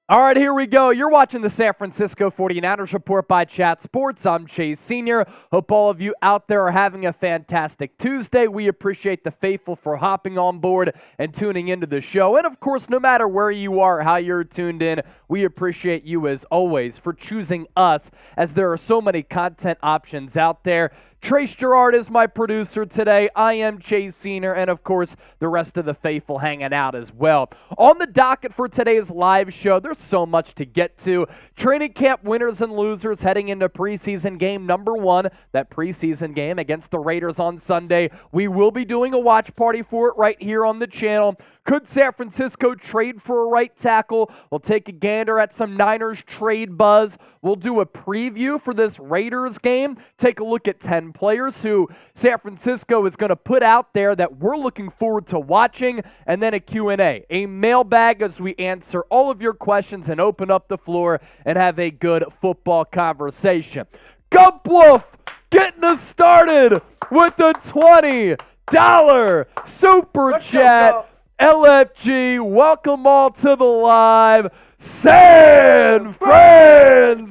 All right, here we go. You're watching the San Francisco 49ers Report by Chat Sports. I'm Chase Sr. Hope all of you out there are having a fantastic Tuesday. We appreciate the faithful for hopping on board and tuning into the show. And, of course, no matter where you are, how you're tuned in, we appreciate you, as always, for choosing us, as there are so many content options out there. Trace Gerard is my producer today. I am Chase Senior, and of course, the rest of the faithful hanging out as well. On the docket for today's live show, there's so much to get to. Training camp winners and losers heading into preseason game number 1, that preseason game against the Raiders on Sunday. We will be doing a watch party for it right here on the channel. Could San Francisco trade for a right tackle? We'll take a gander at some Niners trade buzz. We'll do a preview for this Raiders game. Take a look at 10 players who San Francisco is going to put out there that we're looking forward to watching. And then a Q&A, a mailbag as we answer all of your questions and open up the floor and have a good football conversation. Gump Wolf getting us started with the $20 super chat. LFG, welcome all to the live San Francisco.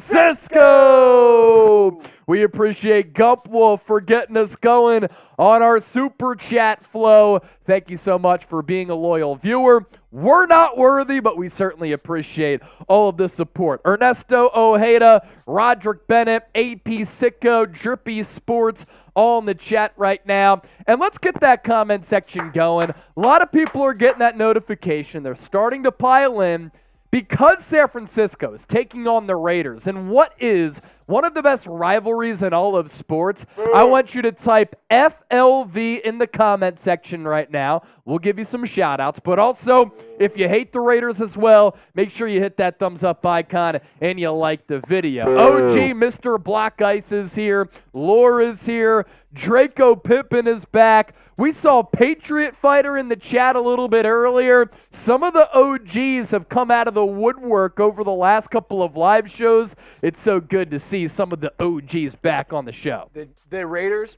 We appreciate Gump Wolf for getting us going on our super chat flow. Thank you so much for being a loyal viewer. We're not worthy, but we certainly appreciate all of the support. Ernesto Ojeda, Roderick Bennett, AP Sicko, Drippy Sports, all in the chat right now. And let's get that comment section going. A lot of people are getting that notification. They're starting to pile in because San Francisco is taking on the Raiders. And what is one of the best rivalries in all of sports? I want you to type FLV in the comment section right now. We'll give you some shout-outs. But also, if you hate the Raiders as well, make sure you hit that thumbs up icon and you like the video. OG Mr. Black Ice is here. Lore is here. Draco Pippen is back. We saw Patriot Fighter in the chat a little bit earlier. Some of the OGs have come out of the woodwork over the last couple of live shows. It's so good to see some of the OGs back on the show. The Raiders,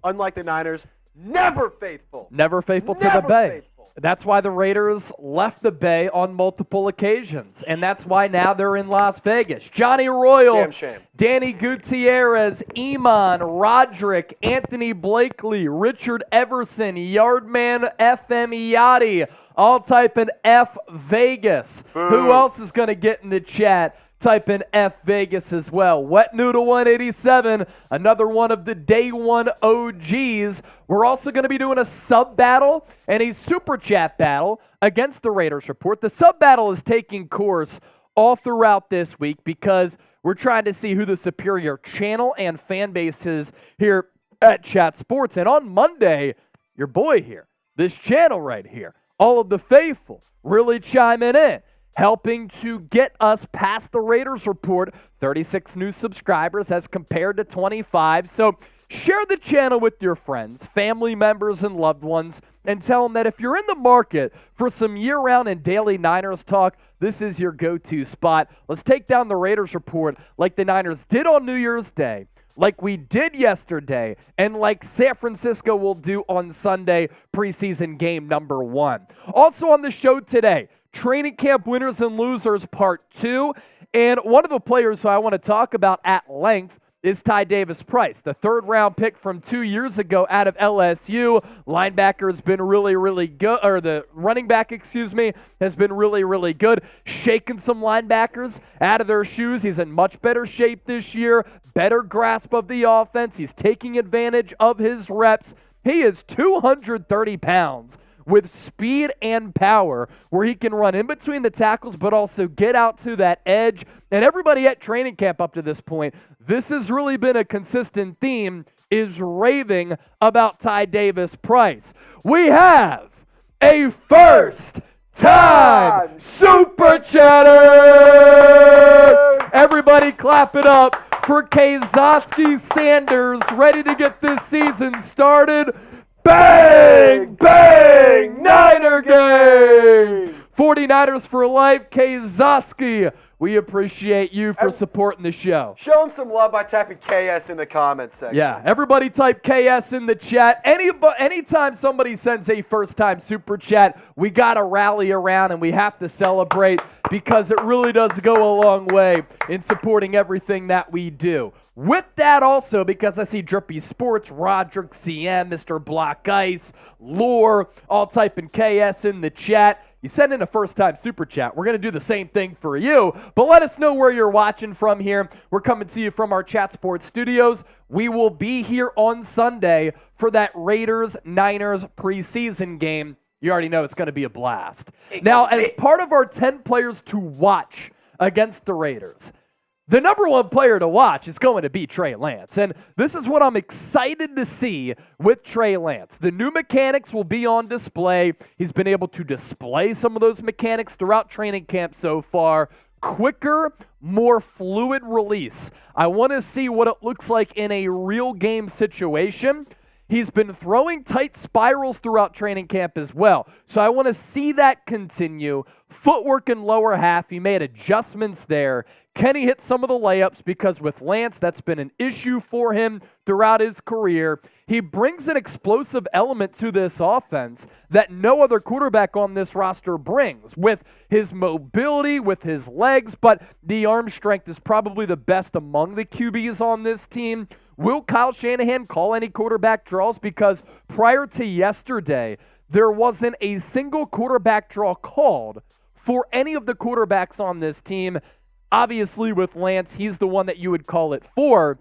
unlike the Niners, never faithful. Never faithful to the Bay. That's why the Raiders left the Bay on multiple occasions, and that's why now they're in Las Vegas. Johnny Royal, damn shame. Danny Gutierrez, Iman, Roderick, Anthony Blakely, Richard Everson, Yardman, FM Yachty, all typing F Vegas. Who else is going to get in the chat? Type in F Vegas as well. Wet Noodle 187, another one of the day one OGs. We're also going to be doing a sub battle and a super chat battle against the Raiders Report. The sub battle is taking course all throughout this week because we're trying to see who the superior channel and fan base is here at Chat Sports. And on Monday, your boy here, this channel right here, all of the faithful really chiming in, helping to get us past the Raiders Report, 36 new subscribers as compared to 25. So share the channel with your friends, family members, and loved ones, and tell them that if you're in the market for some year-round and daily Niners talk, this is your go-to spot. Let's take down the Raiders Report like the Niners did on New Year's Day, like we did yesterday, and like San Francisco will do on Sunday, preseason game number 1. Also on the show today, Training Camp Winners and Losers Part 2. And one of the players who I want to talk about at length is Ty Davis-Price, the third-round pick from 2 years ago out of LSU. Linebacker has been really, really good, or the running back, has been really, really good. Shaking some linebackers out of their shoes. He's in much better shape this year, better grasp of the offense. He's taking advantage of his reps. He is 230 pounds. With speed and power, where he can run in between the tackles but also get out to that edge. And everybody at training camp up to this point, this has really been a consistent theme, is raving about Ty Davis-Price. We have a first-time Super Chatter! Everybody clap it up for Kazoski Sanders, ready to get this season started. Bang! Bang! Niner game! 49ers for life, Kazoski. We appreciate you for supporting the show. Show him some love by typing KS in the comments section. Yeah, everybody type KS in the chat. Anytime somebody sends a first-time super chat, we got to rally around and we have to celebrate because it really does go a long way in supporting everything that we do. With that also, because I see Drippy Sports, Roderick CM, Mr. Block Ice, Lore, all typing KS in the chat. You send in a first-time super chat. We're going to do the same thing for you, but let us know where you're watching from here. We're coming to you from our Chat Sports studios. We will be here on Sunday for that Raiders-Niners preseason game. You already know it's going to be a blast. Now, as part of our 10 players to watch against the Raiders, the number one player to watch is going to be Trey Lance, and this is what I'm excited to see with Trey Lance. The new mechanics will be on display. He's been able to display some of those mechanics throughout training camp so far. Quicker, more fluid release. I want to see what it looks like in a real game situation. He's been throwing tight spirals throughout training camp as well. So I want to see that continue. Footwork in lower half. He made adjustments there. Can he hit some of the layups? Because with Lance, that's been an issue for him throughout his career. He brings an explosive element to this offense that no other quarterback on this roster brings, with his mobility, with his legs, but the arm strength is probably the best among the QBs on this team. Will Kyle Shanahan call any quarterback draws? Because prior to yesterday, there wasn't a single quarterback draw called for any of the quarterbacks on this team. Obviously, with Lance, he's the one that you would call it for.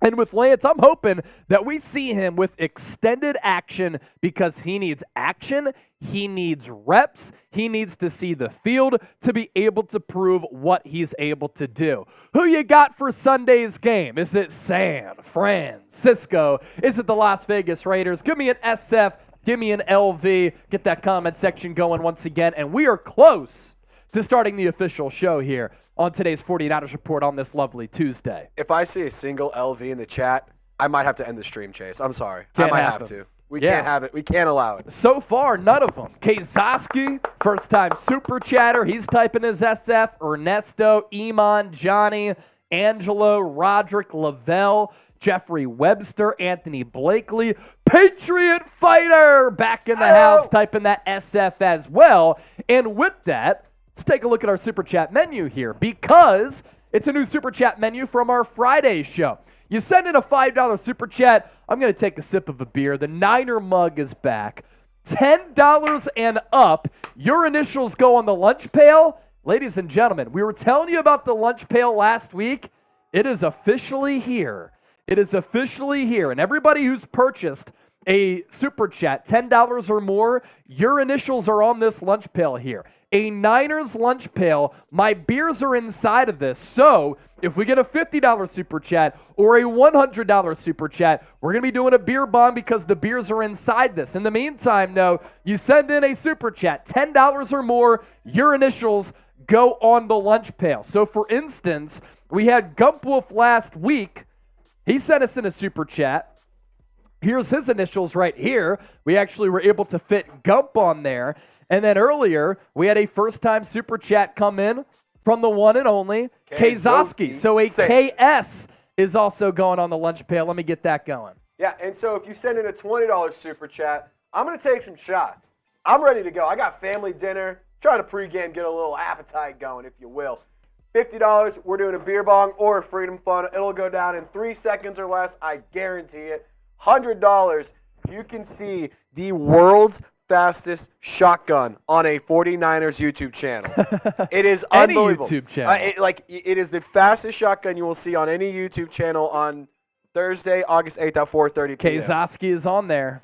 And with Lance, I'm hoping that we see him with extended action because he needs action, he needs reps, he needs to see the field to be able to prove what he's able to do. Who you got for Sunday's game? Is it San Francisco? Is it the Las Vegas Raiders? Give me an SF, give me an LV. Get that comment section going once again. And we are close to starting the official show here on today's 49ers Report on this lovely Tuesday. If I see a single LV in the chat, I might have to end the stream, Chase. I'm sorry. I might have to. We can't have it. We can't allow it. So far, none of them. Kazoski, first-time super chatter. He's typing his SF. Ernesto, Iman, Johnny, Angelo, Roderick, Lavelle, Jeffrey Webster, Anthony Blakely, Patriot Fighter, back in the house, typing that SF as well. And with that, let's take a look at our Super Chat menu here because it's a new Super Chat menu from our Friday show. You send in a $5 Super Chat, I'm going to take a sip of a beer. The Niner mug is back. $10 and up, your initials go on the lunch pail. Ladies and gentlemen, we were telling you about the lunch pail last week. It is officially here. It is officially here. And everybody who's purchased a Super Chat, $10 or more, your initials are on this lunch pail here. A Niners lunch pail. My beers are inside of this. So if we get a $50 Super Chat or a $100 Super Chat, we're going to be doing a beer bomb because the beers are inside this. In the meantime, though, you send in a Super Chat, $10 or more, your initials go on the lunch pail. So for instance, we had Gump Wolf last week. He sent us in a Super Chat. Here's his initials right here. We actually were able to fit Gump on there. And then earlier, we had a first-time Super Chat come in from the one and only Kazoski. So a KS is also going on the lunch pail. Let me get that going. Yeah, and so if you send in a $20 Super Chat, I'm going to take some shots. I'm ready to go. I got family dinner, trying to pregame, get a little appetite going, if you will. $50, we're doing a beer bong or a Freedom Fun. It'll go down in 3 seconds or less. I guarantee it. $100, you can see the world's fastest shotgun on a 49ers YouTube channel. It is unbelievable. Any YouTube channel. It is the fastest shotgun you will see on any YouTube channel on Thursday, August 8th at 4:30 p.m. Kazoski is on there.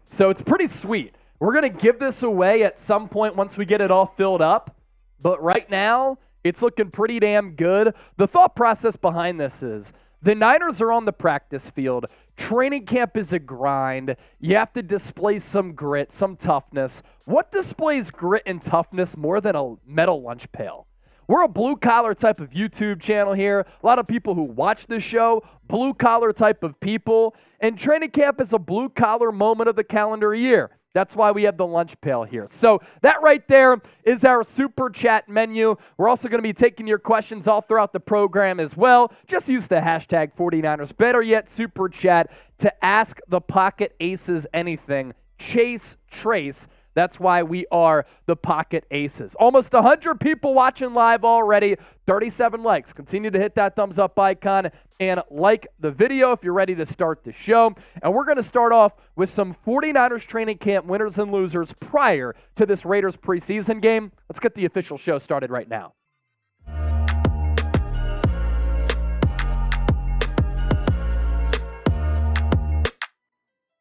So it's pretty sweet. We're going to give this away at some point once we get it all filled up. But right now, it's looking pretty damn good. The thought process behind this is the Niners are on the practice field. Training camp is a grind. You have to display some grit, some toughness. What displays grit and toughness more than a metal lunch pail? We're a blue-collar type of YouTube channel here. A lot of people who watch this show, blue-collar type of people. And training camp is a blue-collar moment of the calendar year. That's why we have the lunch pail here. So that right there is our Super Chat menu. We're also going to be taking your questions all throughout the program as well. Just use the hashtag 49ers. Better yet, Super Chat to ask the Pocket Aces anything. Chase Trace. That's why we are the Pocket Aces. Almost 100 people watching live already. 37 likes. Continue to hit that thumbs up icon and like the video if you're ready to start the show. And we're going to start off with some 49ers training camp winners and losers prior to this Raiders preseason game. Let's get the official show started right now.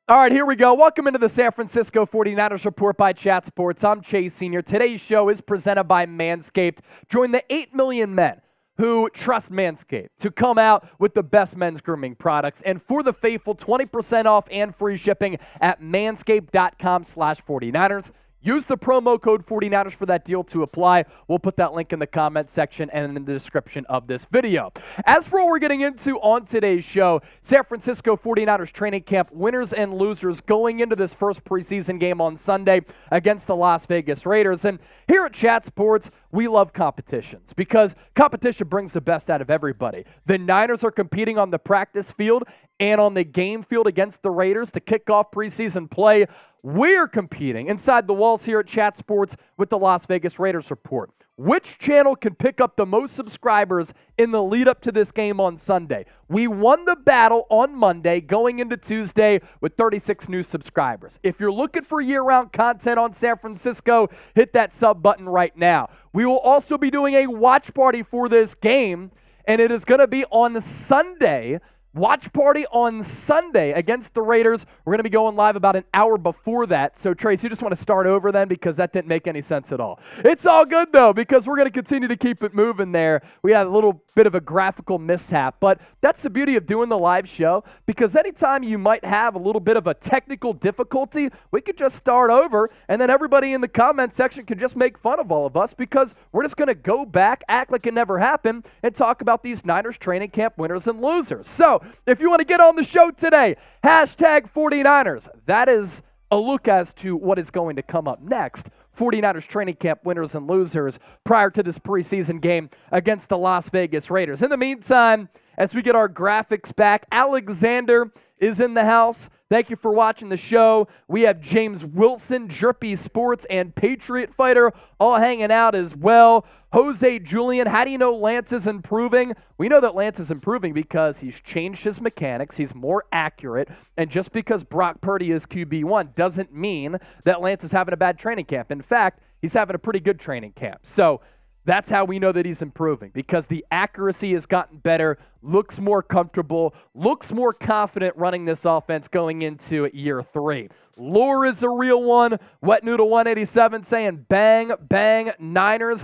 All right, here we go. Welcome into the San Francisco 49ers Report by Chat Sports. I'm Chase Sr. Today's show is presented by Manscaped. Join the 8 million men who trust Manscaped to come out with the best men's grooming products. And for the faithful, 20% off and free shipping at manscaped.com/49ers. Use the promo code 49ers for that deal to apply. We'll put that link in the comment section and in the description of this video. As for what we're getting into on today's show, San Francisco 49ers training camp winners and losers going into this first preseason game on Sunday against the Las Vegas Raiders. And here at Chat Sports, we love competitions because competition brings the best out of everybody. The Niners are competing on the practice field and on the game field against the Raiders to kick off preseason play. We're competing inside the walls here at Chat Sports with the Las Vegas Raiders Report. Which channel can pick up the most subscribers in the lead up to this game on Sunday? We won the battle on Monday going into Tuesday with 36 new subscribers. If you're looking for year-round content on San Francisco, hit that sub button right now. We will also be doing a watch party for this game, and it is going to be on Sunday. Watch party on Sunday against the Raiders. We're going to be going live about an hour before that. So, Trace, you just want to start over then because that didn't make any sense at all. It's all good, though, because we're going to continue to keep it moving there. We had a little bit of a graphical mishap, but that's the beauty of doing the live show because anytime you might have a little bit of a technical difficulty, we could just start over, and then everybody in the comment section can just make fun of all of us because we're just going to go back, act like it never happened, and talk about these Niners training camp winners and losers. So, if you want to get on the show today, hashtag 49ers. That is a look as to what is going to come up next. 49ers training camp winners and losers prior to this preseason game against the Las Vegas Raiders. In the meantime, as we get our graphics back, Alexander is in the house. Thank you for watching the show. We have James Wilson, Jerpy Sports, and Patriot Fighter all hanging out as well. Jose Julian, how do you know Lance is improving? We know that Lance is improving because he's changed his mechanics. He's more accurate. And just because Brock Purdy is QB1 doesn't mean that Lance is having a bad training camp. In fact, he's having a pretty good training camp. So that's how we know that he's improving because the accuracy has gotten better, looks more comfortable, looks more confident running this offense going into year 3. Lore is a real one. Wet Noodle 187 saying bang, bang, Niner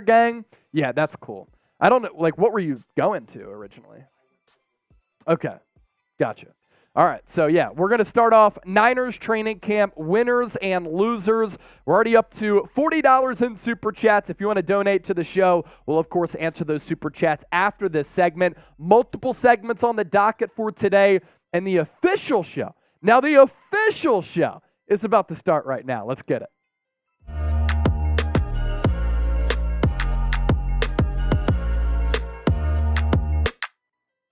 gang. Yeah, that's cool. I don't know, like, what were you going to originally? Okay, gotcha. All right, so yeah, we're going to start off Niners training camp winners and losers. We're already up to $40 in Super Chats. If you want to donate to the show, we'll, of course, answer those Super Chats after this segment. Multiple segments on the docket for today, and the official show. Now, the official show is about to start right now. Let's get it.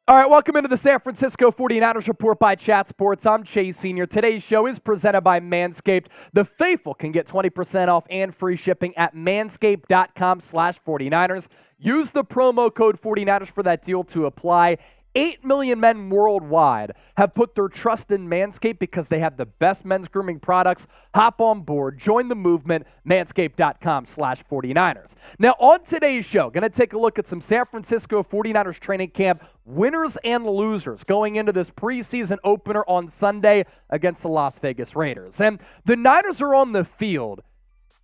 All right, welcome into the San Francisco 49ers Report by Chat Sports. I'm Chase Sr. Today's show is presented by Manscaped. The faithful can get 20% off and free shipping at manscaped.com/49ers. Use the promo code 49ers for that deal to apply. 8 million men worldwide have put their trust in Manscaped because they have the best men's grooming products. Hop on board. Join the movement. Manscaped.com/49ers. Now, on today's show, going to take a look at some San Francisco 49ers training camp winners and losers going into this preseason opener on Sunday against the Las Vegas Raiders. And the Niners are on the field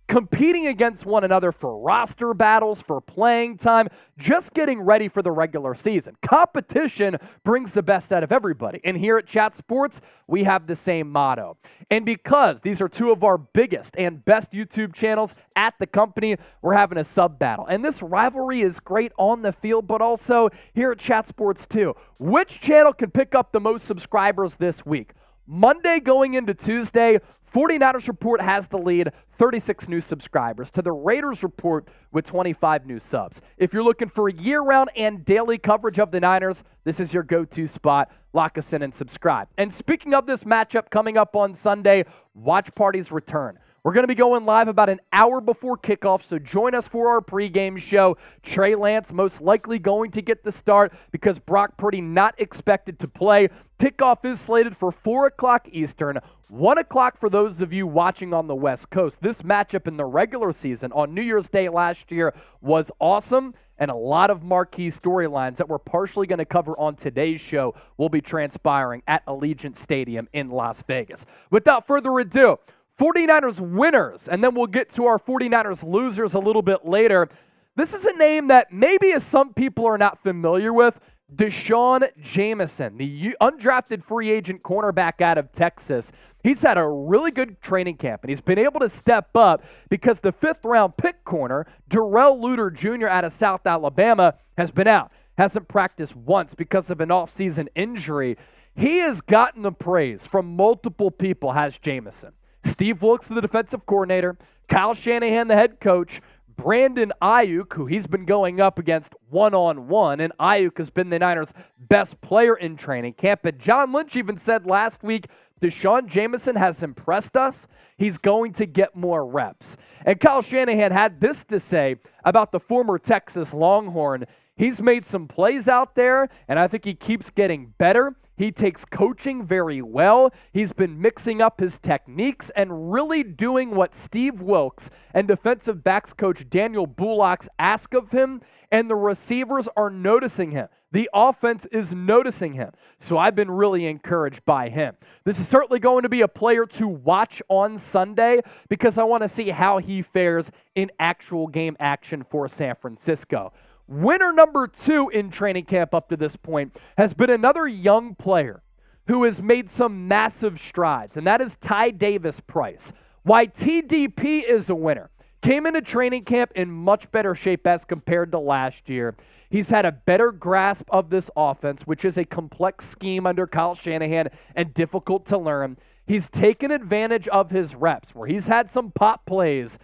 competing against one another for roster battles, for playing time, just getting ready for the regular season. Competition brings the best out of everybody. And here at Chat Sports, we have the same motto. And because these are two of our biggest and best YouTube channels at the company, we're having a sub battle. And this rivalry is great on the field, but also here at Chat Sports too. Which channel can pick up the most subscribers this week? Monday going into Tuesday, 49ers report has the lead, 36 new subscribers, to the Raiders report with 25 new subs. If you're looking for year-round and daily coverage of the Niners, this is your go-to spot. Lock us in and subscribe. And speaking of this matchup coming up on Sunday, watch parties return. We're going to be going live about an hour before kickoff, so join us for our pregame show. Trey Lance most likely going to get the start because Brock Purdy not expected to play. Kickoff is slated for 4 o'clock Eastern, 1 o'clock for those of you watching on the West Coast. This matchup in the regular season on New Year's Day last year was awesome, and a lot of marquee storylines that we're partially going to cover on today's show will be transpiring at Allegiant Stadium in Las Vegas. Without further ado, 49ers winners, and then we'll get to our 49ers losers a little bit later. This is a name that maybe some people are not familiar with, Deshaun Jameson, the undrafted free agent cornerback out of Texas. He's had a really good training camp, and he's been able to step up because the 5th-round pick corner, Darrell Luter Jr. out of South Alabama, has been out. Hasn't practiced once because of an offseason injury. He has gotten the praise from multiple people, has Jameson. Steve Wilkes, the defensive coordinator, Kyle Shanahan, the head coach, Brandon Ayuk, who he's been going up against one-on-one, and Ayuk has been the Niners' best player in training camp. And John Lynch even said last week, Deshaun Jameson has impressed us. He's going to get more reps. And Kyle Shanahan had this to say about the former Texas Longhorn. He's made some plays out there, and I think he keeps getting better. He takes coaching very well. He's been mixing up his techniques and really doing what Steve Wilkes and defensive backs coach Daniel Bullock ask of him, and the receivers are noticing him. The offense is noticing him. So I've been really encouraged by him. This is certainly going to be a player to watch on Sunday because I want to see how he fares in actual game action for San Francisco. Winner number 2 in training camp up to this point has been another young player who has made some massive strides, and that is Ty Davis-Price. Why TDP is a winner. Came into training camp in much better shape as compared to last year. He's had a better grasp of this offense, which is a complex scheme under Kyle Shanahan and difficult to learn. He's taken advantage of his reps, where he's had some pop plays,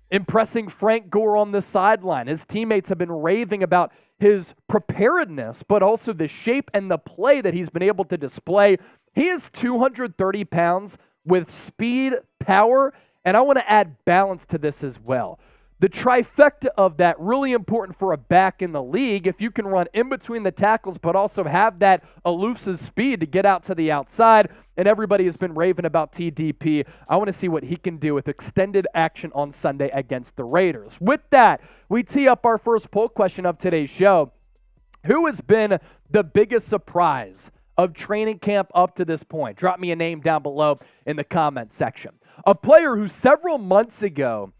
impressing Frank Gore on the sideline. His teammates have been raving about his preparedness, but also the shape and the play that he's been able to display. He is 230 pounds with speed, power, and I want to add balance to this as well. The trifecta of that, really important for a back in the league. If you can run in between the tackles, but also have that elusive speed to get out to the outside, and everybody has been raving about TDP. I want to see what he can do with extended action on Sunday against the Raiders. With that, we tee up our first poll question of today's show. Who has been the biggest surprise of training camp up to this point? Drop me a name down below in the comment section. A player who several months ago,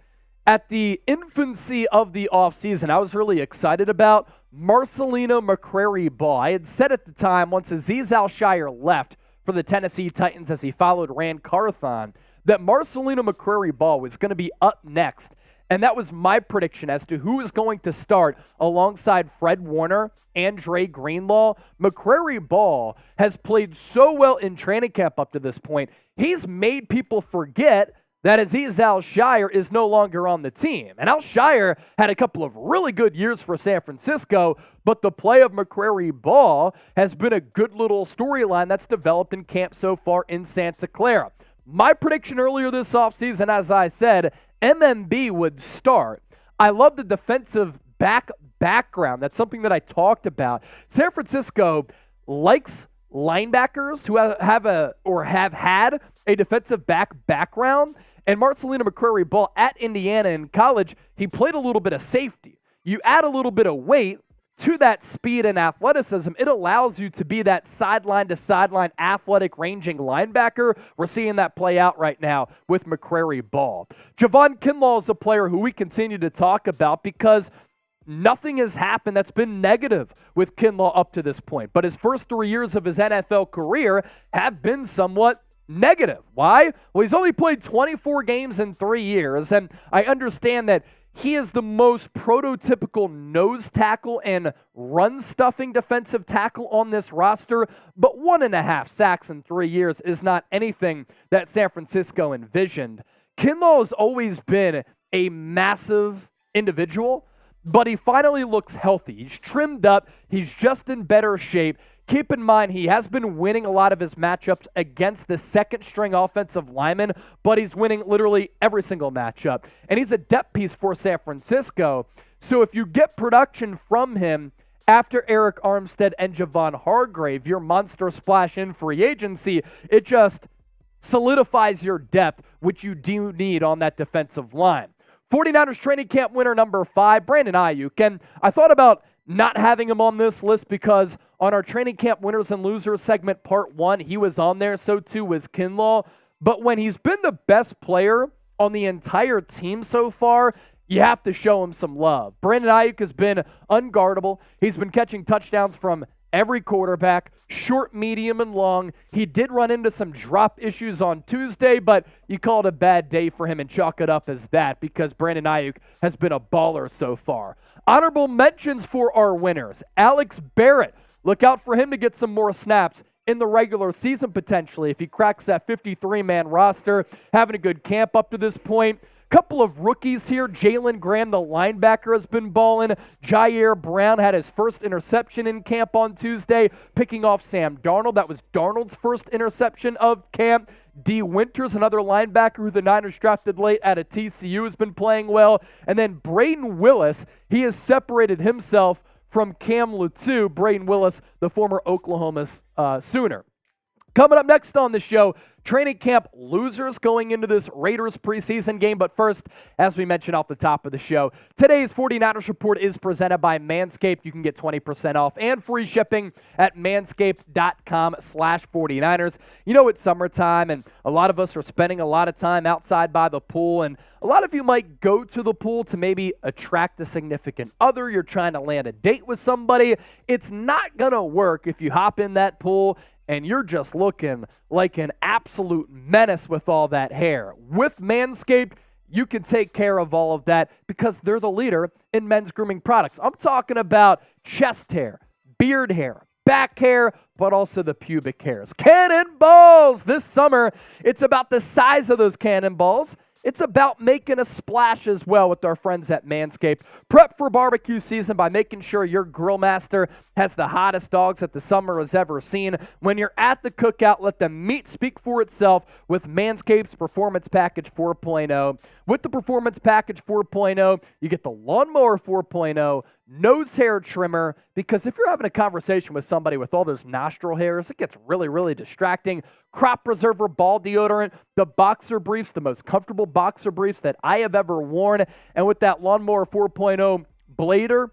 at the infancy of the offseason, I was really excited about Marcelino McCrary-Ball. I had said at the time, once Azeez Al-Shaair left for the Tennessee Titans as he followed Rand Carthon, that Marcelino McCrary-Ball was going to be up next. And that was my prediction as to who is going to start alongside Fred Warner and Dre Greenlaw. McCrary-Ball has played so well in training camp up to this point, he's made people forget that Azeez Al-Shaair is no longer on the team. And Al-Shaair had a couple of really good years for San Francisco, but the play of McCrary-Ball has been a good little storyline that's developed in camp so far in Santa Clara. My prediction earlier this offseason, as I said, MMB would start. I love the defensive background. That's something that I talked about. San Francisco likes linebackers who have had a defensive background. And Marcelino McCrary-Ball at Indiana in college, he played a little bit of safety. You add a little bit of weight to that speed and athleticism, it allows you to be that sideline-to-sideline athletic ranging linebacker. We're seeing that play out right now with McCrary-Ball. Javon Kinlaw is a player who we continue to talk about because nothing has happened that's been negative with Kinlaw up to this point. But his first 3 years of his NFL career have been somewhat negative. Why? Well, he's only played 24 games in 3 years, and I understand that he is the most prototypical nose tackle and run-stuffing defensive tackle on this roster, but 1.5 sacks in 3 years is not anything that San Francisco envisioned. Kinlaw has always been a massive individual, but he finally looks healthy. He's trimmed up. He's just in better shape. Keep in mind, he has been winning a lot of his matchups against the second-string offensive lineman, but he's winning literally every single matchup. And he's a depth piece for San Francisco. So if you get production from him after Eric Armstead and Javon Hargrave, your monster splash in free agency, it just solidifies your depth, which you do need on that defensive line. 49ers training camp winner number 5, Brandon Ayuk. And I thought about not having him on this list because on our training camp winners and losers segment part 1, he was on there. So too was Kinlaw. But when he's been the best player on the entire team so far, you have to show him some love. Brandon Ayuk has been unguardable. He's been catching touchdowns from every quarterback, short, medium, and long. He did run into some drop issues on Tuesday, but you call it a bad day for him and chalk it up as that because Brandon Ayuk has been a baller so far. Honorable mentions for our winners. Alex Barrett. Look out for him to get some more snaps in the regular season potentially if he cracks that 53-man roster. Having a good camp up to this point. Couple of rookies here. Jalen Graham, the linebacker, has been balling. Jair Brown had his first interception in camp on Tuesday, picking off Sam Darnold. That was Darnold's first interception of camp. D. Winters, another linebacker who the Niners drafted late out of TCU, has been playing well. And then Braden Willis, he has separated himself from Cam Lutu. Braden Willis, the former Oklahoma Sooner. Coming up next on the show, training camp losers going into this Raiders preseason game. But first, as we mentioned off the top of the show, today's 49ers Report is presented by Manscaped. You can get 20% off and free shipping at manscaped.com/49ers. You know, it's summertime, and a lot of us are spending a lot of time outside by the pool, and a lot of you might go to the pool to maybe attract a significant other. You're trying to land a date with somebody. It's not going to work if you hop in that pool and you're just looking like an absolute menace with all that hair. With Manscaped, you can take care of all of that because they're the leader in men's grooming products. I'm talking about chest hair, beard hair, back hair, but also the pubic hairs. Cannonballs! This summer, it's about the size of those cannonballs. It's about making a splash as well with our friends at Manscaped. Prep for barbecue season by making sure your grill master has the hottest dogs that the summer has ever seen. When you're at the cookout, let the meat speak for itself with Manscaped's Performance Package 4.0. With the Performance Package 4.0, you get the Lawnmower 4.0, nose hair trimmer, because if you're having a conversation with somebody with all those nostril hairs, it gets really, really distracting. Crop Preserver Ball Deodorant, the boxer briefs, the most comfortable boxer briefs that I have ever worn. And with that Lawnmower 4.0 blader,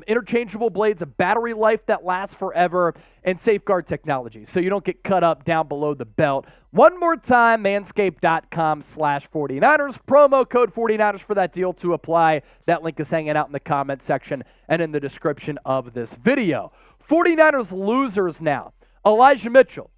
interchangeable blades, a battery life that lasts forever, and safeguard technology so you don't get cut up down below the belt. One more time, manscaped.com/49ers. Promo code 49ers for that deal to apply. That link is hanging out in the comment section and in the description of this video. 49ers losers now. Elijah Mitchell.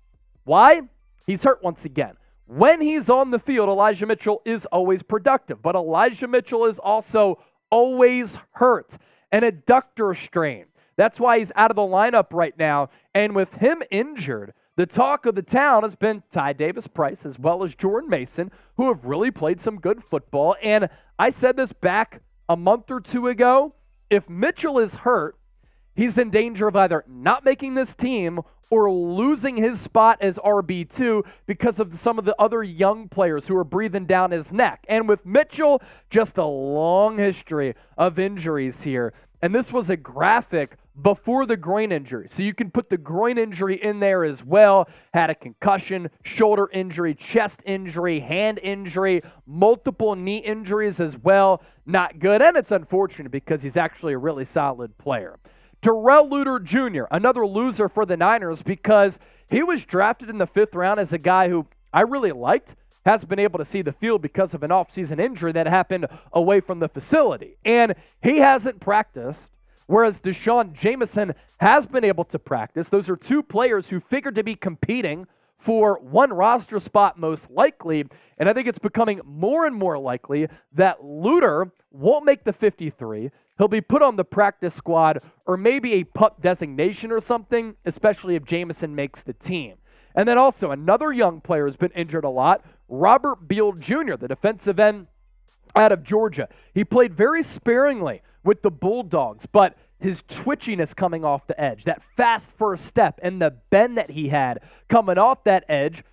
Why? He's hurt once again. When he's on the field, Elijah Mitchell is always productive, but Elijah Mitchell is also always hurt. An adductor strain. That's why he's out of the lineup right now. And with him injured, the talk of the town has been Ty Davis-Price as well as Jordan Mason, who have really played some good football. And I said this back a month or two ago. If Mitchell is hurt, he's in danger of either not making this team or losing his spot as RB2 because of some of the other young players who are breathing down his neck. And with Mitchell, just a long history of injuries here. And this was a graphic before the groin injury. So you can put the groin injury in there as well. Had a concussion, shoulder injury, chest injury, hand injury, multiple knee injuries as well. Not good. And it's unfortunate because he's actually a really solid player. Terrell Luter Jr., another loser for the Niners because he was drafted in the 5th round as a guy who I really liked, hasn't been able to see the field because of an offseason injury that happened away from the facility. And he hasn't practiced, whereas Deshaun Jameson has been able to practice. Those are two players who figured to be competing for one roster spot most likely, and I think it's becoming more and more likely that Luter won't make the 53. He'll be put on the practice squad or maybe a PUP designation or something, especially if Jamison makes the team. And then also another young player has been injured a lot, Robert Beal Jr., the defensive end out of Georgia. He played very sparingly with the Bulldogs, but his twitchiness coming off the edge, that fast first step, and the bend that he had coming off that edge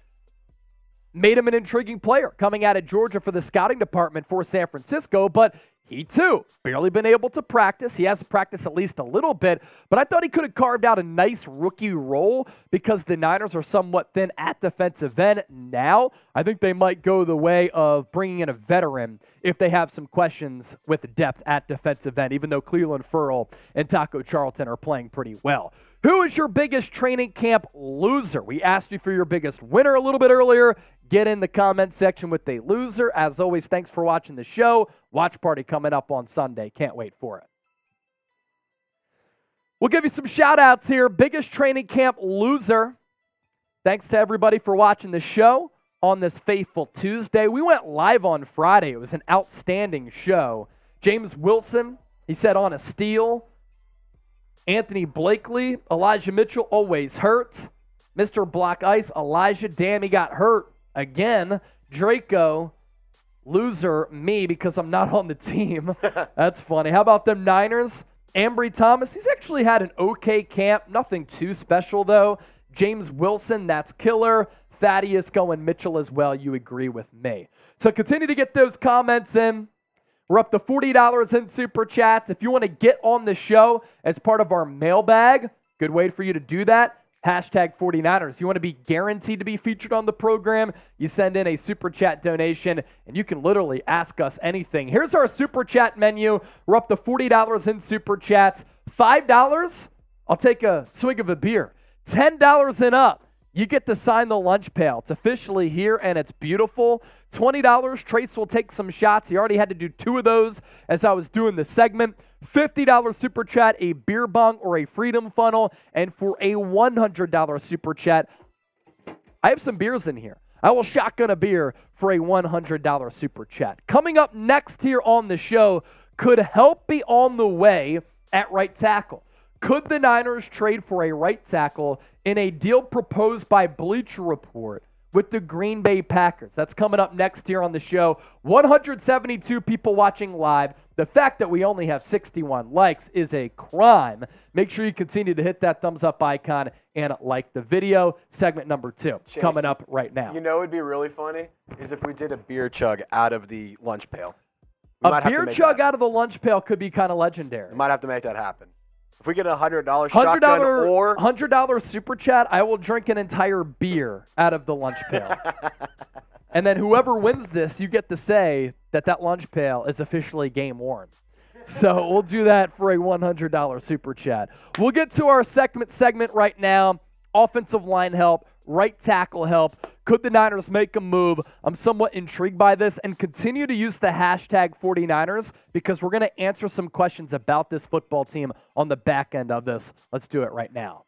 made him an intriguing player coming out of Georgia for the scouting department for San Francisco, but he, too, barely been able to practice. He has practiced at least a little bit, but I thought he could have carved out a nice rookie role because the Niners are somewhat thin at defensive end now. I think they might go the way of bringing in a veteran if they have some questions with depth at defensive end, even though Cleveland Ferrell and Taco Charlton are playing pretty well. Who is your biggest training camp loser? We asked you for your biggest winner a little bit earlier. Get in the comment section with a loser. As always, thanks for watching the show. Watch party coming up on Sunday. Can't wait for it. We'll give you some shout-outs here. Biggest training camp loser. Thanks to everybody for watching the show on this faithful Tuesday. We went live on Friday. It was an outstanding show. James Wilson, he said on a steal. Anthony Blakely, Elijah Mitchell, always hurt. Mr. Black Ice, Elijah, damn, he got hurt again. Draco, loser, me, because I'm not on the team. That's funny. How about them Niners? Ambry Thomas, he's actually had an okay camp. Nothing too special, though. James Wilson, that's killer. Thaddeus going Mitchell as well. You agree with me. So continue to get those comments in. We're up to $40 in Super Chats. If you want to get on the show as part of our mailbag, good way for you to do that. Hashtag 49ers. You want to be guaranteed to be featured on the program, you send in a Super Chat donation, and you can literally ask us anything. Here's our Super Chat menu. We're up to $40 in Super Chats. $5, I'll take a swig of a beer. $10 and up, you get to sign the lunch pail. It's officially here, and it's beautiful. $20, Trace will take some shots. He already had to do 2 of those as I was doing the segment. $50 Super Chat, a beer bong or a Freedom Funnel. And for a $100 Super Chat, I have some beers in here. I will shotgun a beer for a $100 Super Chat. Coming up next here on the show, could help be on the way at right tackle. Could the Niners trade for a right tackle in a deal proposed by Bleacher Report with the Green Bay Packers? That's coming up next here on the show. 172 people watching live. The fact that we only have 61 likes is a crime. Make sure you continue to hit that thumbs up icon and like the video. Segment number 2 Chase, coming up right now. You know what would be really funny is if we did a beer chug out of the lunch pail. A beer chug out of the lunch pail could be kind of legendary. We might have to make that happen. If we get a $100 shotgun or $100 Super Chat, I will drink an entire beer out of the lunch pail. And then whoever wins this, you get to say that that lunch pail is officially game worn. So we'll do that for a $100 Super Chat. We'll get to our segment right now. Offensive line help, right tackle help. Could the Niners make a move? I'm somewhat intrigued by this, and continue to use the hashtag 49ers because we're going to answer some questions about this football team on the back end of this. Let's do it right now.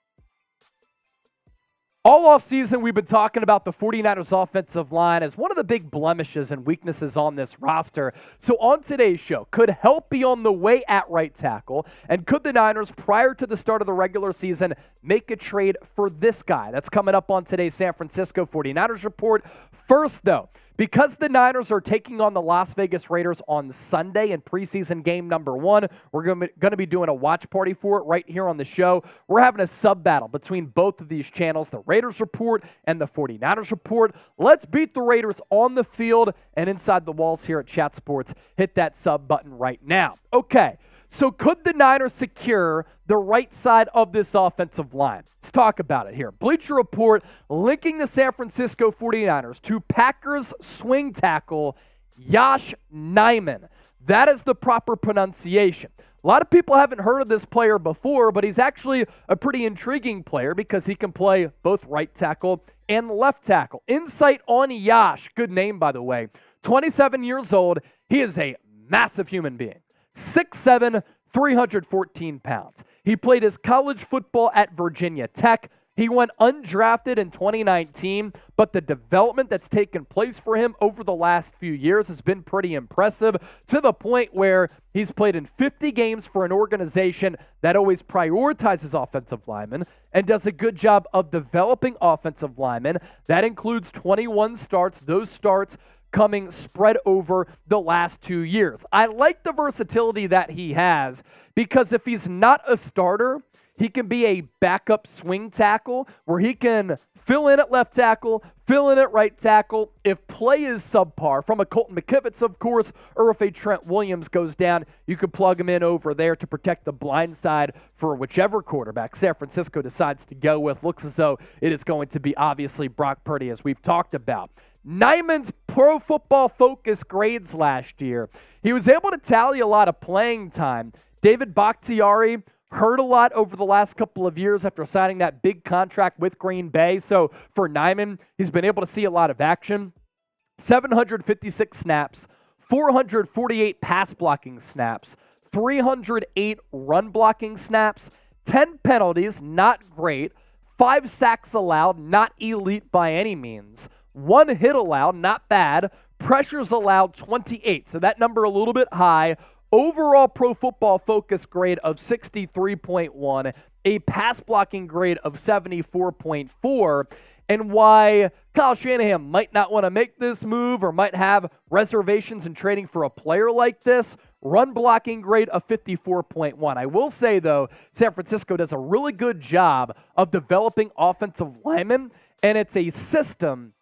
All offseason, we've been talking about the 49ers offensive line as one of the big blemishes and weaknesses on this roster. So on today's show, could help be on the way at right tackle? And could the Niners, prior to the start of the regular season, make a trade for this guy? That's coming up on today's San Francisco 49ers report. First, though, because the Niners are taking on the Las Vegas Raiders on Sunday in preseason game number 1, we're going to be doing a watch party for it right here on the show. We're having a sub battle between both of these channels, the Raiders report and the 49ers report. Let's beat the Raiders on the field and inside the walls here at Chat Sports. Hit that sub button right now. Okay. So could the Niners secure the right side of this offensive line? Let's talk about it here. Bleacher Report linking the San Francisco 49ers to Packers swing tackle Yosh Nijman. That is the proper pronunciation. A lot of people haven't heard of this player before, but he's actually a pretty intriguing player because he can play both right tackle and left tackle. Insight on Yosh, good name by the way, 27 years old. He is a massive human being. 6'7", 314 pounds. He played his college football at Virginia Tech, He went undrafted in 2019, but the development that's taken place for him over the last few years has been pretty impressive, to the point where he's played in 50 games for an organization that always prioritizes offensive linemen and does a good job of developing offensive linemen. That includes 21 starts, those starts coming spread over the last 2 years. I like the versatility that he has, because if he's not a starter, he can be a backup swing tackle where he can fill in at left tackle, fill in at right tackle. If play is subpar, from a Colton McKivitz, of course, or if a Trent Williams goes down, you can plug him in over there to protect the blind side for whichever quarterback San Francisco decides to go with. Looks as though it is going to be obviously Brock Purdy, as we've talked about. Nijman's Pro Football Focus grades last year, he was able to tally a lot of playing time. David Bakhtiari hurt a lot over the last couple of years after signing that big contract with Green Bay. So for Nijman, he's been able to see a lot of action. 756 snaps, 448 pass blocking snaps, 308 run blocking snaps, 10 penalties, not great, 5 sacks allowed, not elite by any means, 1 hit allowed, not bad, pressures allowed 28, so that number a little bit high. Overall Pro Football Focus grade of 63.1, a pass blocking grade of 74.4, and why Kyle Shanahan might not want to make this move or might have reservations in trading for a player like this, run blocking grade of 54.1. I will say, though, San Francisco does a really good job of developing offensive linemen, and it's a system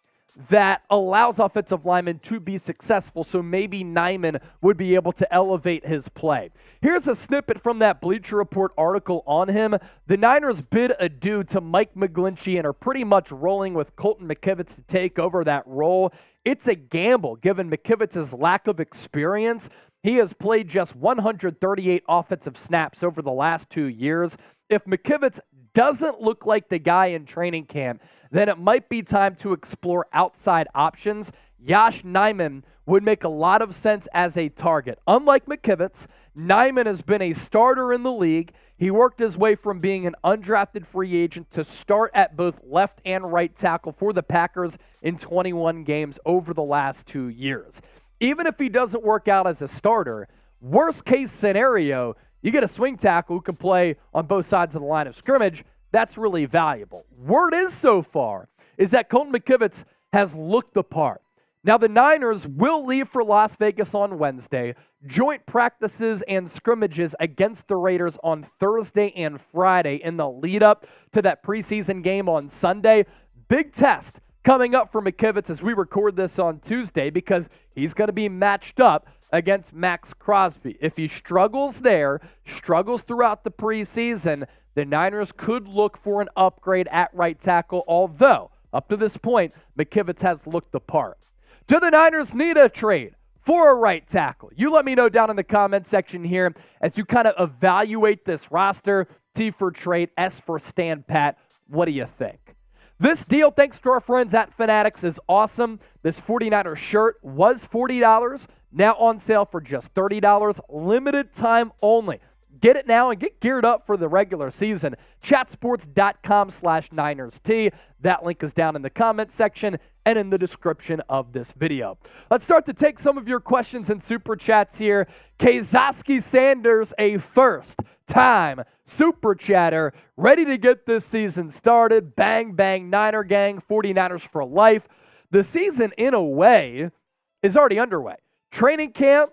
that allows offensive linemen to be successful, so maybe Nijman would be able to elevate his play. Here's a snippet from that Bleacher Report article on him. The Niners bid adieu to Mike McGlinchey and are pretty much rolling with Colton McKivitz to take over that role. It's a gamble, given McKivitz's lack of experience. He has played just 138 offensive snaps over the last 2 years. If McKivitz doesn't look like the guy in training camp, then it might be time to explore outside options. Yosh Nijman would make a lot of sense as a target. Unlike McKivitz, Nijman has been a starter in the league. He worked his way from being an undrafted free agent to start at both left and right tackle for the Packers in 21 games over the last 2 years. Even if he doesn't work out as a starter, worst case scenario, you get a swing tackle who can play on both sides of the line of scrimmage. That's really valuable. Word is so far is that Colton McKivitz has looked the part. Now, the Niners will leave for Las Vegas on Wednesday. Joint practices and scrimmages against the Raiders on Thursday and Friday in the lead-up to that preseason game on Sunday. Big test coming up for McKivitz as we record this on Tuesday, because he's going to be matched up against Max Crosby. If he struggles there, struggles throughout the preseason, the Niners could look for an upgrade at right tackle, although, up to this point, McKivitz has looked the part. Do the Niners need a trade for a right tackle? You let me know down in the comment section here as you kind of evaluate this roster. T for trade, S for stand pat. What do you think? This deal, thanks to our friends at Fanatics, is awesome. This 49er shirt was $40, now on sale for just $30, limited time only. Get it now and get geared up for the regular season. Chatsports.com/NinersT. That link is down in the comments section and in the description of this video. Let's start to take some of your questions and super chats here. Kazoski Sanders, a first-time super chatter, ready to get this season started. Bang, bang, Niner gang, 49ers for life. The season, in a way, is already underway. Training camp,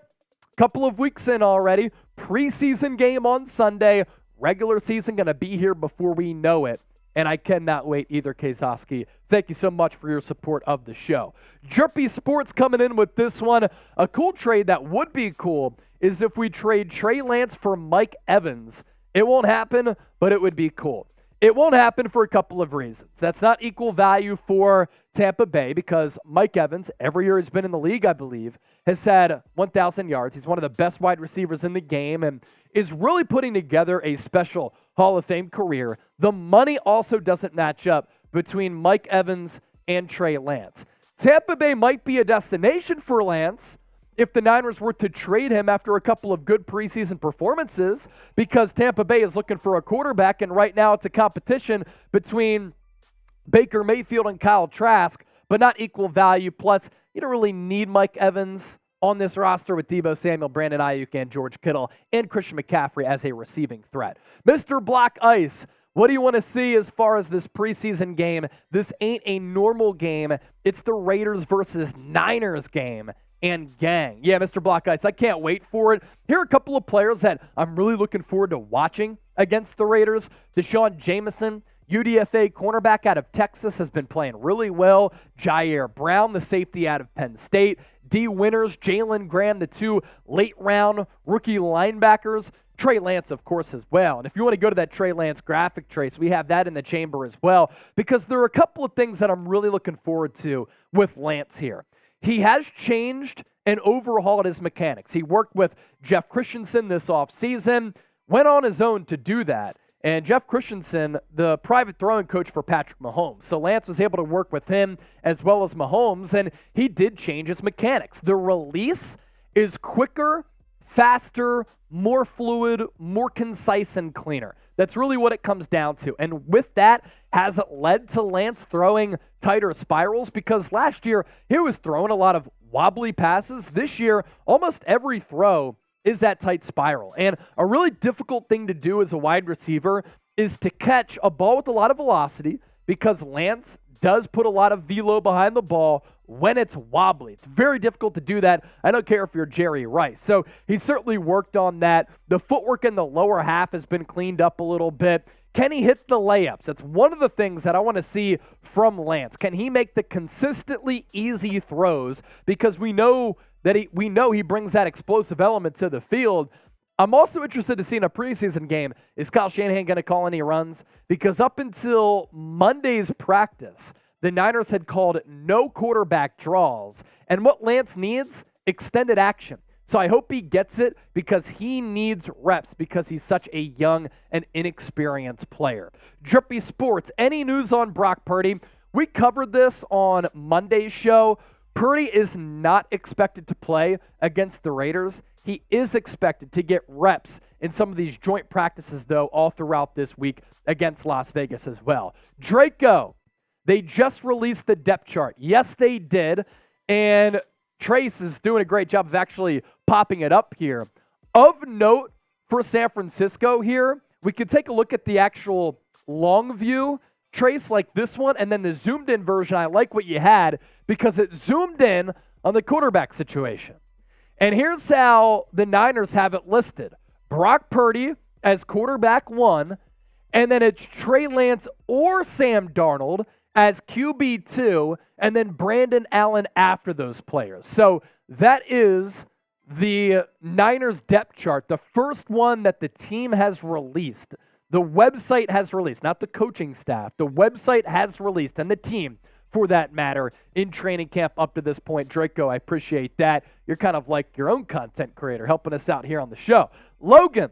couple of weeks in already. Preseason game on Sunday. Regular season going to be here before we know it. And I cannot wait either, Kazoski. Thank you so much for your support of the show. Jerpy Sports coming in with this one. A cool trade that would be cool is if we trade Trey Lance for Mike Evans. It won't happen, but it would be cool. It won't happen for a couple of reasons. That's not equal value for Tampa Bay, because Mike Evans, every year he's been in the league, I believe, has had 1,000 yards. He's one of the best wide receivers in the game and is really putting together a special Hall of Fame career. The money also doesn't match up between Mike Evans and Trey Lance. Tampa Bay might be a destination for Lance, if the Niners were to trade him after a couple of good preseason performances, because Tampa Bay is looking for a quarterback, and right now it's a competition between Baker Mayfield and Kyle Trask, but not equal value. Plus, you don't really need Mike Evans on this roster with Deebo Samuel, Brandon Ayuk, and George Kittle, and Christian McCaffrey as a receiving threat. Mr. Black Ice, what do you want to see as far as this preseason game? This ain't a normal game. It's the Raiders versus Niners game. And gang. Yeah, Mr. Black Ice, I can't wait for it. Here are a couple of players that I'm really looking forward to watching against the Raiders. Deshaun Jameson, UDFA cornerback out of Texas, has been playing really well. Jair Brown, the safety out of Penn State. D. Winters, Jalen Graham, the two late-round rookie linebackers. Trey Lance, of course, as well. And if you want to go to that Trey Lance graphic trace, we have that in the chamber as well, because there are a couple of things that I'm really looking forward to with Lance here. He has changed and overhauled his mechanics. He worked with Jeff Christensen this offseason, went on his own to do that. And Jeff Christensen, the private throwing coach for Patrick Mahomes. So Lance was able to work with him as well as Mahomes, and he did change his mechanics. The release is quicker, faster, more fluid, more concise, and cleaner. That's really what it comes down to. And with that, has it led to Lance throwing tighter spirals? Because last year, he was throwing a lot of wobbly passes. This year, almost every throw is that tight spiral. And a really difficult thing to do as a wide receiver is to catch a ball with a lot of velocity, because Lance does put a lot of velo behind the ball when it's wobbly. It's very difficult to do that. I don't care if you're Jerry Rice. So he certainly worked on that. The footwork in the lower half has been cleaned up a little bit. Can he hit the layups? That's one of the things that I want to see from Lance. Can he make the consistently easy throws? Because we know he brings that explosive element to the field. I'm also interested to see in a preseason game, is Kyle Shanahan going to call any runs? Because up until Monday's practice, the Niners had called no quarterback draws. And what Lance needs? Extended action. So I hope he gets it, because he needs reps, because he's such a young and inexperienced player. Drippy Sports, any news on Brock Purdy? We covered this on Monday's show. Purdy is not expected to play against the Raiders. He is expected to get reps in some of these joint practices, though, all throughout this week against Las Vegas as well. Draco, they just released the depth chart. Yes, they did. And Trace is doing a great job of actually popping it up here. Of note for San Francisco here, we could take a look at the actual long view Trace like this one, and then the zoomed in version. I like what you had, because it zoomed in on the quarterback situation. And here's how the Niners have it listed. Brock Purdy as quarterback 1, and then it's Trey Lance or Sam Darnold as QB2, and then Brandon Allen after those players. So that is the Niners depth chart, the first one that the team has released. The website has released, not the coaching staff. The website has released, and the team, for that matter, in training camp up to this point. Draco, I appreciate that. You're kind of like your own content creator, helping us out here on the show. Logan,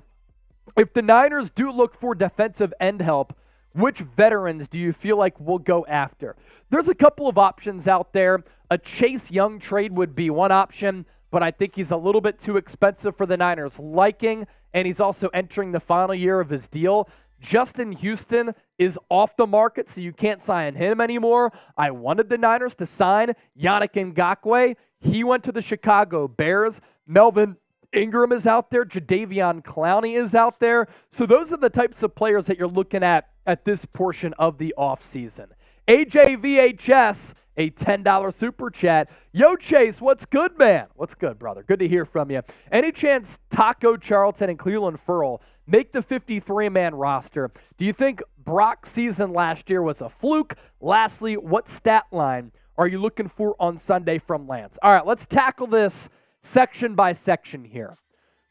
if the Niners do look for defensive end help, which veterans do you feel like we'll go after? There's a couple of options out there. A Chase Young trade would be one option, but I think he's a little bit too expensive for the Niners' liking, and he's also entering the final year of his deal. Justin Houston is off the market, so you can't sign him anymore. I wanted the Niners to sign Yannick Ngakoue. He went to the Chicago Bears. Melvin Ingram is out there. Jadeveon Clowney is out there. So those are the types of players that you're looking at this portion of the offseason. AJVHS, a $10 super chat. Yo, Chase, what's good, man? What's good, brother? Good to hear from you. Any chance Taco Charlton and Cleveland Ferrell make the 53-man roster? Do you think Brock's season last year was a fluke? Lastly, what stat line are you looking for on Sunday from Lance? All right, let's tackle this section by section here.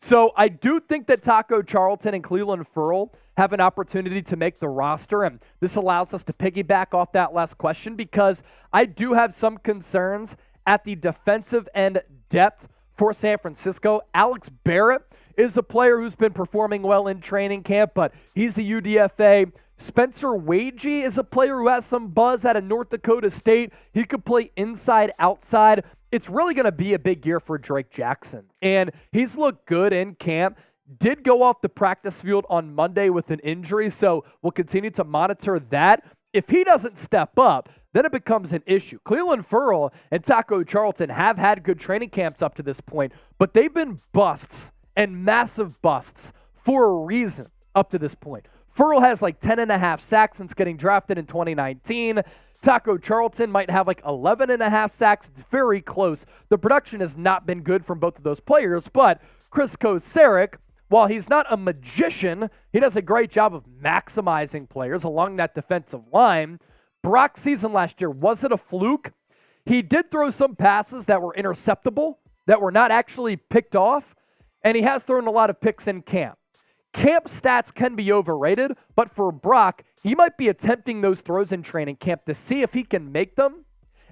So I do think that Taco Charlton and Cleveland Ferrell have an opportunity to make the roster, and this allows us to piggyback off that last question, because I do have some concerns at the defensive end depth for San Francisco. Alex Barrett is a player who's been performing well in training camp, but he's a UDFA. Spencer Wagee is a player who has some buzz out of North Dakota State. He could play inside, outside. it's really going to be a big year for Drake Jackson. And he's looked good in camp. Did go off the practice field on Monday with an injury, so we'll continue to monitor that. If he doesn't step up, then it becomes an issue. Cleveland Ferrell and Taco Charlton have had good training camps up to this point, but they've been busts and massive busts for a reason up to this point. Ferrell has like 10.5 sacks since getting drafted in 2019. Taco Charlton might have like 11.5 sacks. It's very close. The production has not been good from both of those players, but Chris Kocurek, while he's not a magician, he does a great job of maximizing players along that defensive line. Brock's season last year, was it a fluke? He did throw some passes that were interceptable, that were not actually picked off, and he has thrown a lot of picks in camp. Camp stats can be overrated, but for Brock, he might be attempting those throws in training camp to see if he can make them,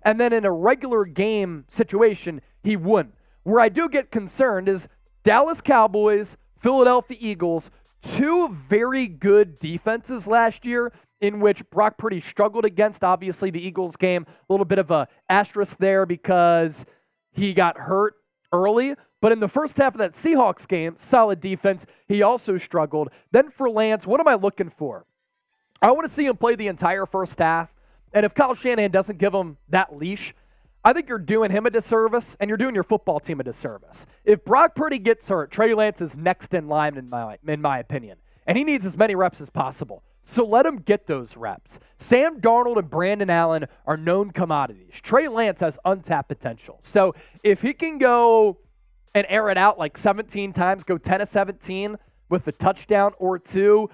and then in a regular game situation, he wouldn't. Where I do get concerned is Dallas Cowboys, Philadelphia Eagles, two very good defenses last year in which Brock Purdy struggled against. Obviously, the Eagles game, a little bit of a asterisk there because he got hurt early. But in the first half of that Seahawks game, solid defense, he also struggled. Then for Lance, what am I looking for? I want to see him play the entire first half. And if Kyle Shanahan doesn't give him that leash, I think you're doing him a disservice, and you're doing your football team a disservice. If Brock Purdy gets hurt, Trey Lance is next in line, in my opinion. And he needs as many reps as possible. So let him get those reps. Sam Darnold and Brandon Allen are known commodities. Trey Lance has untapped potential. So if he can go and air it out like 17 times, go 10 of 17 with a touchdown or two,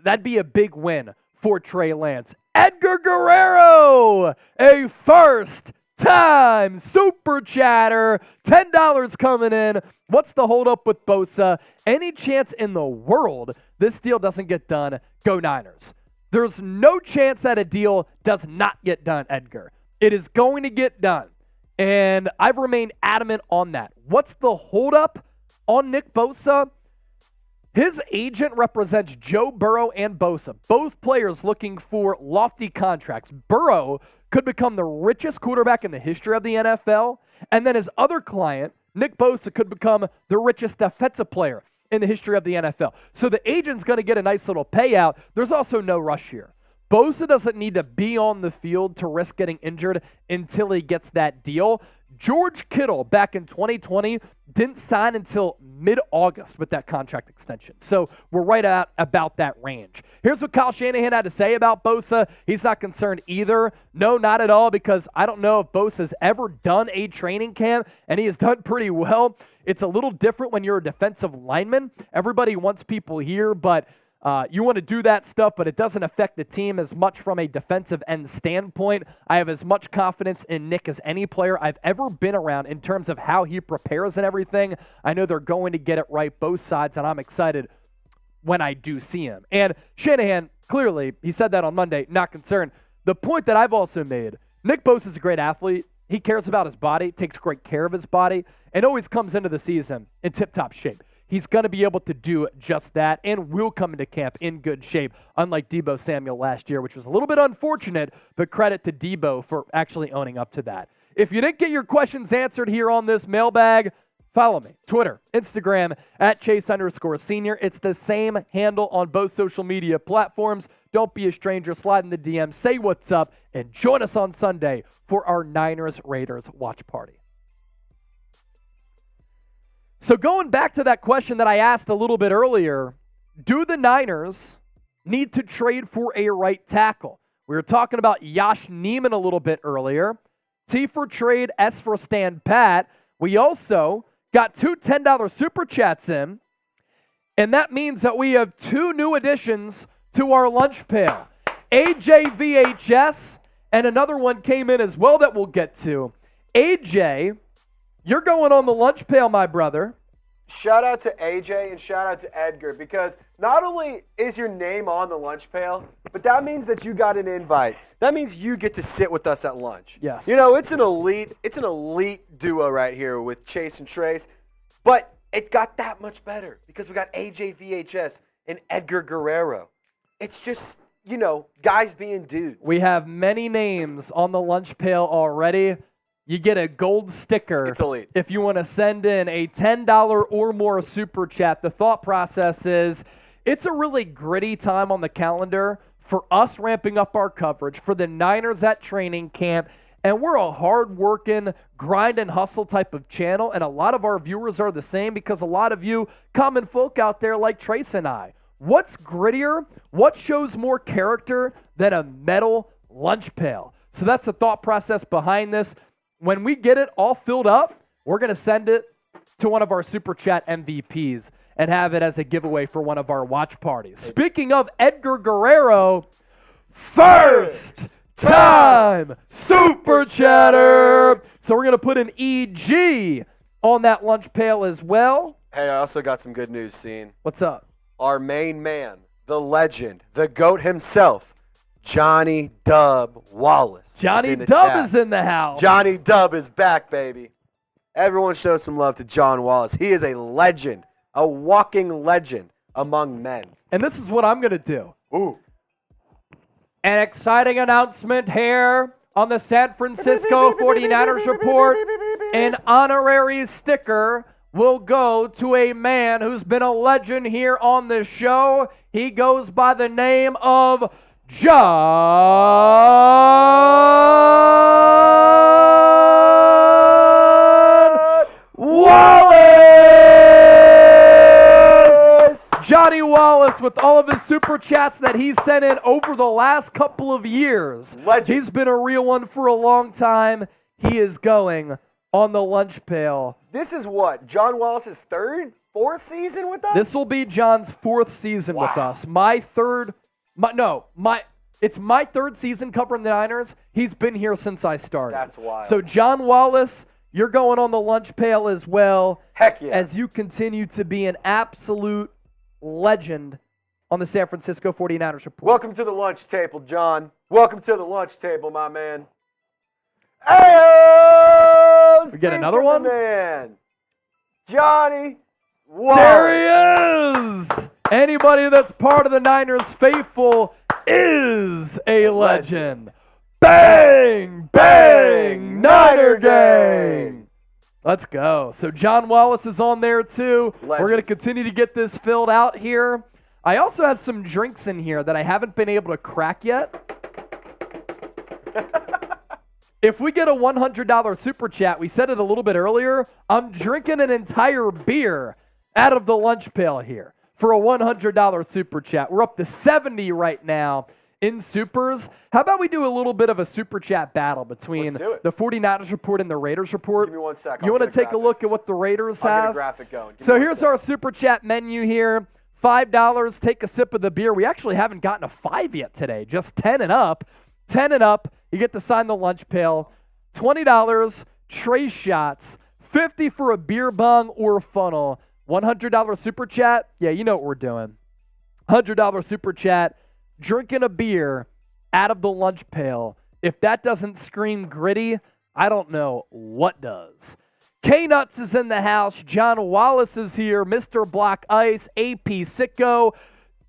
that'd be a big win for Trey Lance. Edgar Guerrero, a first-time super chatter, $10 coming in. What's the holdup with Bosa? Any chance in the world this deal doesn't get done? Go Niners. There's no chance that a deal does not get done, Edgar. It is going to get done. And I've remained adamant on that. What's the holdup on Nick Bosa? His agent represents Joe Burrow and Bosa, both players looking for lofty contracts. Burrow could become the richest quarterback in the history of the NFL, and then his other client, Nick Bosa, could become the richest defensive player in the history of the NFL. So the agent's going to get a nice little payout. There's also no rush here. Bosa doesn't need to be on the field to risk getting injured until he gets that deal. George Kittle back in 2020 didn't sign until mid-August with that contract extension. So we're right at about that range. Here's what Kyle Shanahan had to say about Bosa. He's not concerned either. No, not at all, because I don't know if Bosa's ever done a training camp, and he has done pretty well. It's a little different when you're a defensive lineman. Everybody wants people here, but you want to do that stuff, but it doesn't affect the team as much from a defensive end standpoint. I have as much confidence in Nick as any player I've ever been around in terms of how he prepares and everything. I know they're going to get it right, both sides, and I'm excited when I do see him. And Shanahan, clearly, he said that on Monday, not concerned. The point that I've also made, Nick Bosa is a great athlete. He cares about his body, takes great care of his body, and always comes into the season in tip-top shape. He's going to be able to do just that and will come into camp in good shape, unlike Deebo Samuel last year, which was a little bit unfortunate, but credit to Deebo for actually owning up to that. If you didn't get your questions answered here on this mailbag, follow me, Twitter, Instagram, at Chase_Senior. It's the same handle on both social media platforms. Don't be a stranger. Slide in the DM, say what's up, and join us on Sunday for our Niners-Raiders watch party. So going back to that question that I asked a little bit earlier, do the Niners need to trade for a right tackle? We were talking about Josh Neiman a little bit earlier. T for trade, S for stand pat. We also got two $10 super chats in, and that means that we have two new additions to our lunch pail. AJ VHS, and another one came in as well that we'll get to. AJ, you're going on the lunch pail, my brother. Shout out to AJ and shout out to Edgar, because not only is your name on the lunch pail, but that means that you got an invite. That means you get to sit with us at lunch. Yes. You know, it's an elite duo right here with Chase and Trace, but it got that much better because we got AJ VHS and Edgar Guerrero. It's just, you know, guys being dudes. We have many names on the lunch pail already. you get a gold sticker. It's elite. If you want to send in a $10 or more super chat. The thought process is it's a really gritty time on the calendar for us ramping up our coverage, for the Niners at training camp, and we're a hard-working, grind and hustle type of channel, and a lot of our viewers are the same because a lot of you common folk out there like Trace and I. What's grittier? What shows more character than a metal lunch pail? So that's the thought process behind this. When we get it all filled up, we're going to send it to one of our Super Chat MVPs and have it as a giveaway for one of our watch parties. Speaking of Edgar Guerrero, first time Super Chatter. So we're going to put an EG on that lunch pail as well. Hey, I also got some good news, Scene. What's up? Our main man, the legend, the GOAT himself, Johnny Dub Wallace. Johnny Dub is in the house. Johnny Dub is back, baby. Everyone show some love to John Wallace. He is a legend, a walking legend among men. And this is what I'm going to do. Ooh. An exciting announcement here on the San Francisco 49ers Report. An honorary sticker will go to a man who's been a legend here on this show. He goes by the name of John Wallace! Johnny Wallace, with all of his super chats that he's sent in over the last couple of years. Legend. He's been a real one for a long time. He is going on the lunch pail. This is what? John Wallace's fourth season with us? This will be John's fourth season with us. It's my third season covering the Niners. He's been here since I started. That's wild. So John Wallace, you're going on the lunch pail as well. Heck yeah. As you continue to be an absolute legend on the San Francisco 49ers Report. Welcome to the lunch table, John. Welcome to the lunch table, my man. Hey, we get another one? Man. Johnny Wallace. There he is! Anybody that's part of the Niners faithful is a legend. Bang! Bang! Niner gang! Let's go. So John Wallace is on there too. Legend. We're going to continue to get this filled out here. I also have some drinks in here that I haven't been able to crack yet. If we get a $100 super chat, we said it a little bit earlier, I'm drinking an entire beer out of the lunch pail here for a $100 super chat. We're up to 70 right now in supers. How about we do a little bit of a super chat battle between the 49ers Report and the Raiders Report? Give me 1 second. You want to take a look at what the Raiders I'll have? get a graphic going. So here's our super chat menu here. $5, take a sip of the beer. We actually haven't gotten a 5 yet today, just 10 and up. 10 and up, you get to sign the lunch pail. $20, tray shots. $50 for a beer bong or funnel. $100 super chat. Yeah, you know what we're doing. $100 super chat. Drinking a beer out of the lunch pail. If that doesn't scream gritty, I don't know what does. K-Nuts is in the house. John Wallace is here. Mr. Black Ice. AP Sicko.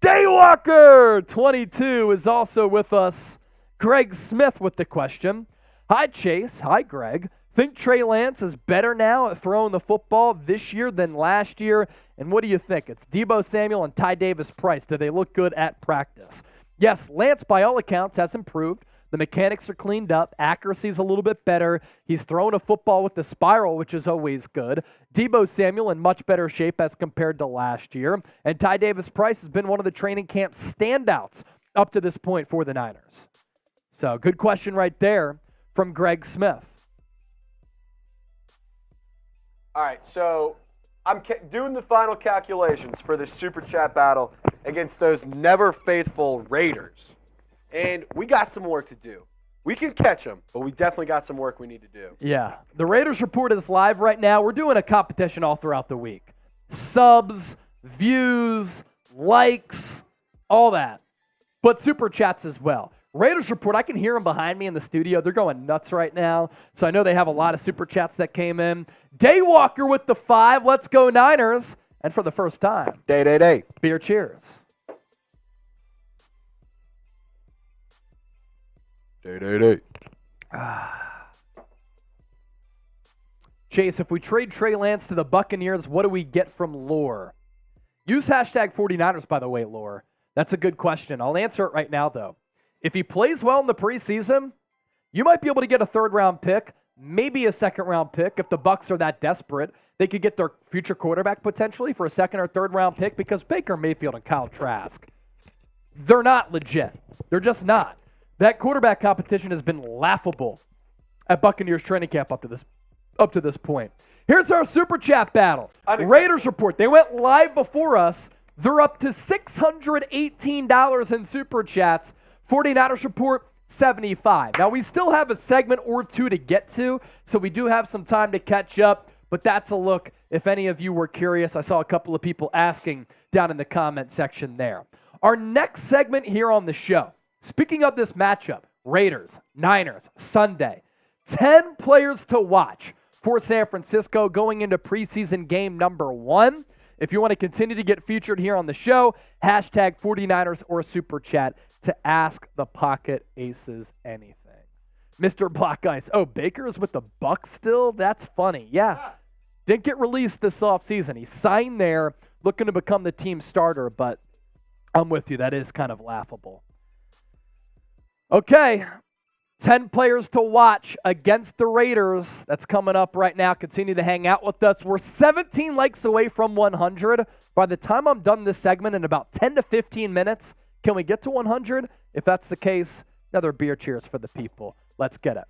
Daywalker 22 is also with us. Greg Smith with the question. Hi, Chase. Hi, Greg. Think Trey Lance is better now at throwing the football this year than last year? And what do you think? It's Deebo Samuel and Ty Davis-Price. Do they look good at practice? Yes, Lance, by all accounts, has improved. The mechanics are cleaned up. Accuracy is a little bit better. He's throwing a football with the spiral, which is always good. Deebo Samuel in much better shape as compared to last year. And Ty Davis-Price has been one of the training camp standouts up to this point for the Niners. So, good question right there from Greg Smith. All right, so I'm doing the final calculations for this Super Chat battle against those never faithful Raiders. And we got some work to do. We can catch them, but we definitely got some work we need to do. Yeah, the Raiders Report is live right now. We're doing a competition all throughout the week. Subs, views, likes, all that. But Super Chats as well. Raiders Report, I can hear them behind me in the studio. They're going nuts right now. So I know they have a lot of Super Chats that came in. Daywalker with the 5. Let's go Niners. And for the first time, Day. beer cheers. Day. Chase, if we trade Trey Lance to the Buccaneers, what do we get from Lore? Use hashtag 49ers, by the way, Lore. That's a good question. I'll answer it right now, though. If he plays well in the preseason, you might be able to get a third-round pick, maybe a second-round pick. If the Bucs are that desperate, they could get their future quarterback potentially for a second or third-round pick because Baker Mayfield and Kyle Trask, they're not legit. They're just not. That quarterback competition has been laughable at Buccaneers training camp up to this point. Here's our Super Chat battle. Raiders report. They went live before us. They're up to $618 in Super Chats. 49ers report, 75. Now, we still have a segment or two to get to, so we do have some time to catch up, but that's a look. If any of you were curious, I saw a couple of people asking down in the comment section there. Our next segment here on the show, speaking of this matchup, Raiders, Niners, Sunday, 10 players to watch for San Francisco going into preseason game number 1. If you want to continue to get featured here on the show, hashtag 49ers or Super Chat to ask the Pocket Aces anything. Mr. Black Ice, oh, Baker's with the Bucs still? That's funny. Yeah. Didn't get released this offseason. He signed there looking to become the team starter, but I'm with you. That is kind of laughable. Okay. 10 players to watch against the Raiders. That's coming up right now. Continue to hang out with us. We're 17 likes away from 100. By the time I'm done this segment in about 10 to 15 minutes, can we get to 100? If that's the case, another beer cheers for the people. Let's get it.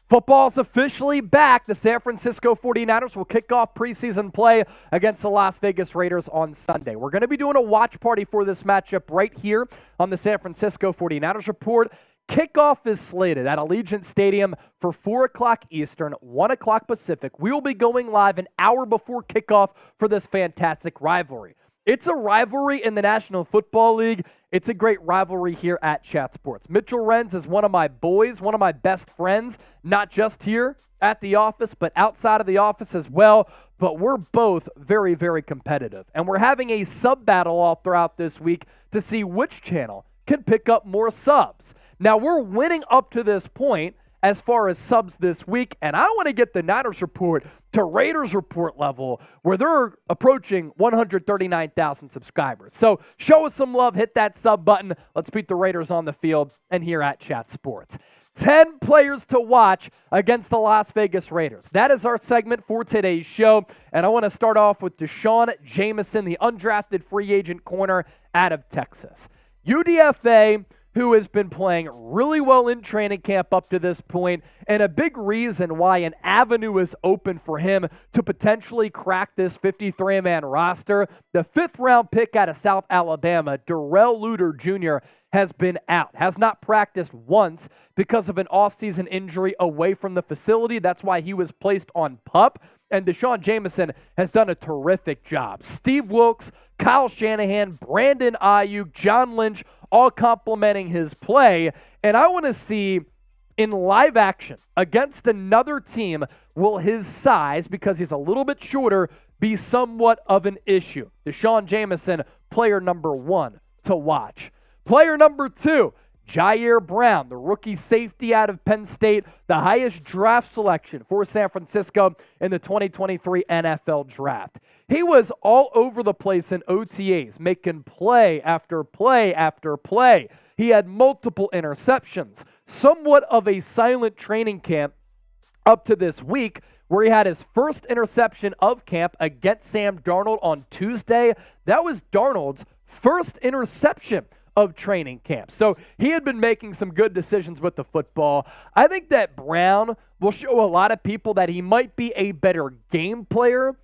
Football's officially back. The San Francisco 49ers will kick off preseason play against the Las Vegas Raiders on Sunday. We're going to be doing a watch party for this matchup right here on the San Francisco 49ers report. Kickoff is slated at Allegiant Stadium for 4 o'clock Eastern, 1 o'clock Pacific. We will be going live an hour before kickoff for this fantastic rivalry. It's a rivalry in the National Football League. It's a great rivalry here at Chat Sports. Mitchell Renz is one of my boys, one of my best friends, not just here at the office, but outside of the office as well. But we're both very, very competitive. And we're having a sub battle all throughout this week to see which channel can pick up more subs. Now, we're winning up to this point as far as subs this week, and I want to get the Niners report to Raiders report level where they're approaching 139,000 subscribers. So show us some love, hit that sub button. Let's beat the Raiders on the field and here at Chat Sports. 10 players to watch against the Las Vegas Raiders. That is our segment for today's show, and I want to start off with Deshaun Jameson, the undrafted free agent corner out of Texas. UDFA, who has been playing really well in training camp up to this point, and a big reason why an avenue is open for him to potentially crack this 53-man roster. The 5th-round pick out of South Alabama, Darrell Luter Jr., has been out, has not practiced once because of an offseason injury away from the facility. That's why he was placed on PUP, and Deshaun Jameson has done a terrific job. Steve Wilks, Kyle Shanahan, Brandon Ayuk, John Lynch, all complimenting his play. And I want to see in live action against another team, will his size, because he's a little bit shorter, be somewhat of an issue. Deshaun Jameson, player number 1 to watch. Player number 2, Jair Brown, the rookie safety out of Penn State, the highest draft selection for San Francisco in the 2023 NFL Draft. He was all over the place in OTAs, making play after play after play. He had multiple interceptions, somewhat of a silent training camp up to this week, where he had his first interception of camp against Sam Darnold on Tuesday. That was Darnold's first interception of training camp. So he had been making some good decisions with the football. I think that Brown will show a lot of people that he might be a better game player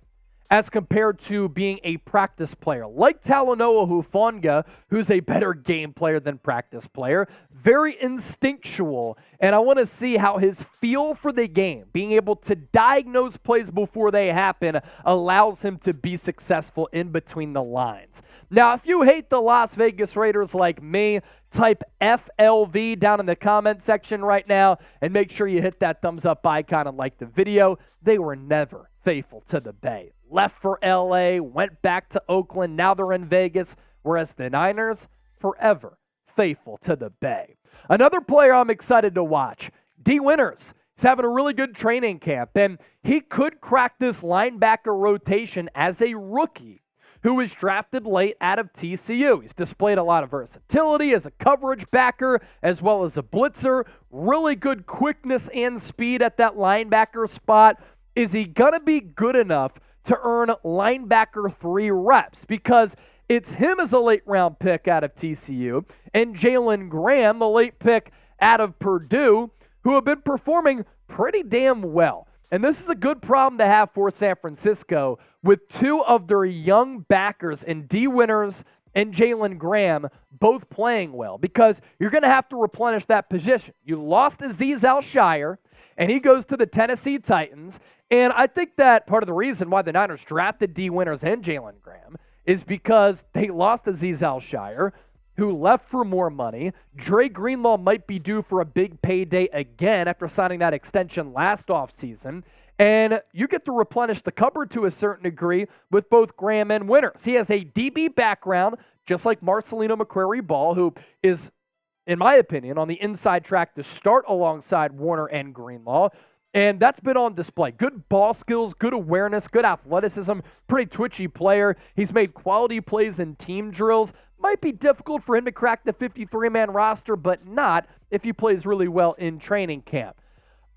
as compared to being a practice player. Like Talanoa Hufanga, who's a better game player than practice player, very instinctual, and I want to see how his feel for the game, being able to diagnose plays before they happen, allows him to be successful in between the lines. Now, if you hate the Las Vegas Raiders like me, type FLV down in the comment section right now, and make sure you hit that thumbs up icon and like the video. They were never faithful to the Bay. Left for LA, went back to Oakland, now they're in Vegas, whereas the Niners, forever faithful to the Bay. Another player I'm excited to watch, D. Winters. He's having a really good training camp, and he could crack this linebacker rotation as a rookie who was drafted late out of TCU. He's displayed a lot of versatility as a coverage backer as well as a blitzer. Really good quickness and speed at that linebacker spot. Is he going to be good enough to earn linebacker 3 reps? Because it's him as a late-round pick out of TCU and Jalen Graham, the late pick out of Purdue, who have been performing pretty damn well. And this is a good problem to have for San Francisco with 2 of their young backers in D. Winters and Jalen Graham both playing well, because you're going to have to replenish that position. You lost Azeez Al-Shire, and he goes to the Tennessee Titans. And I think that part of the reason why the Niners drafted D. Winters and Jalen Graham is because they lost Azeez Al-Shire, who left for more money. Dre Greenlaw might be due for a big payday again after signing that extension last offseason. And you get to replenish the cupboard to a certain degree with both Graham and Winters. He has a DB background, just like Marcelino McCrary-Ball, who is, in my opinion, on the inside track to start alongside Warner and Greenlaw. And that's been on display. Good ball skills, good awareness, good athleticism, pretty twitchy player. He's made quality plays in team drills. Might be difficult for him to crack the 53-man roster, but not if he plays really well in training camp.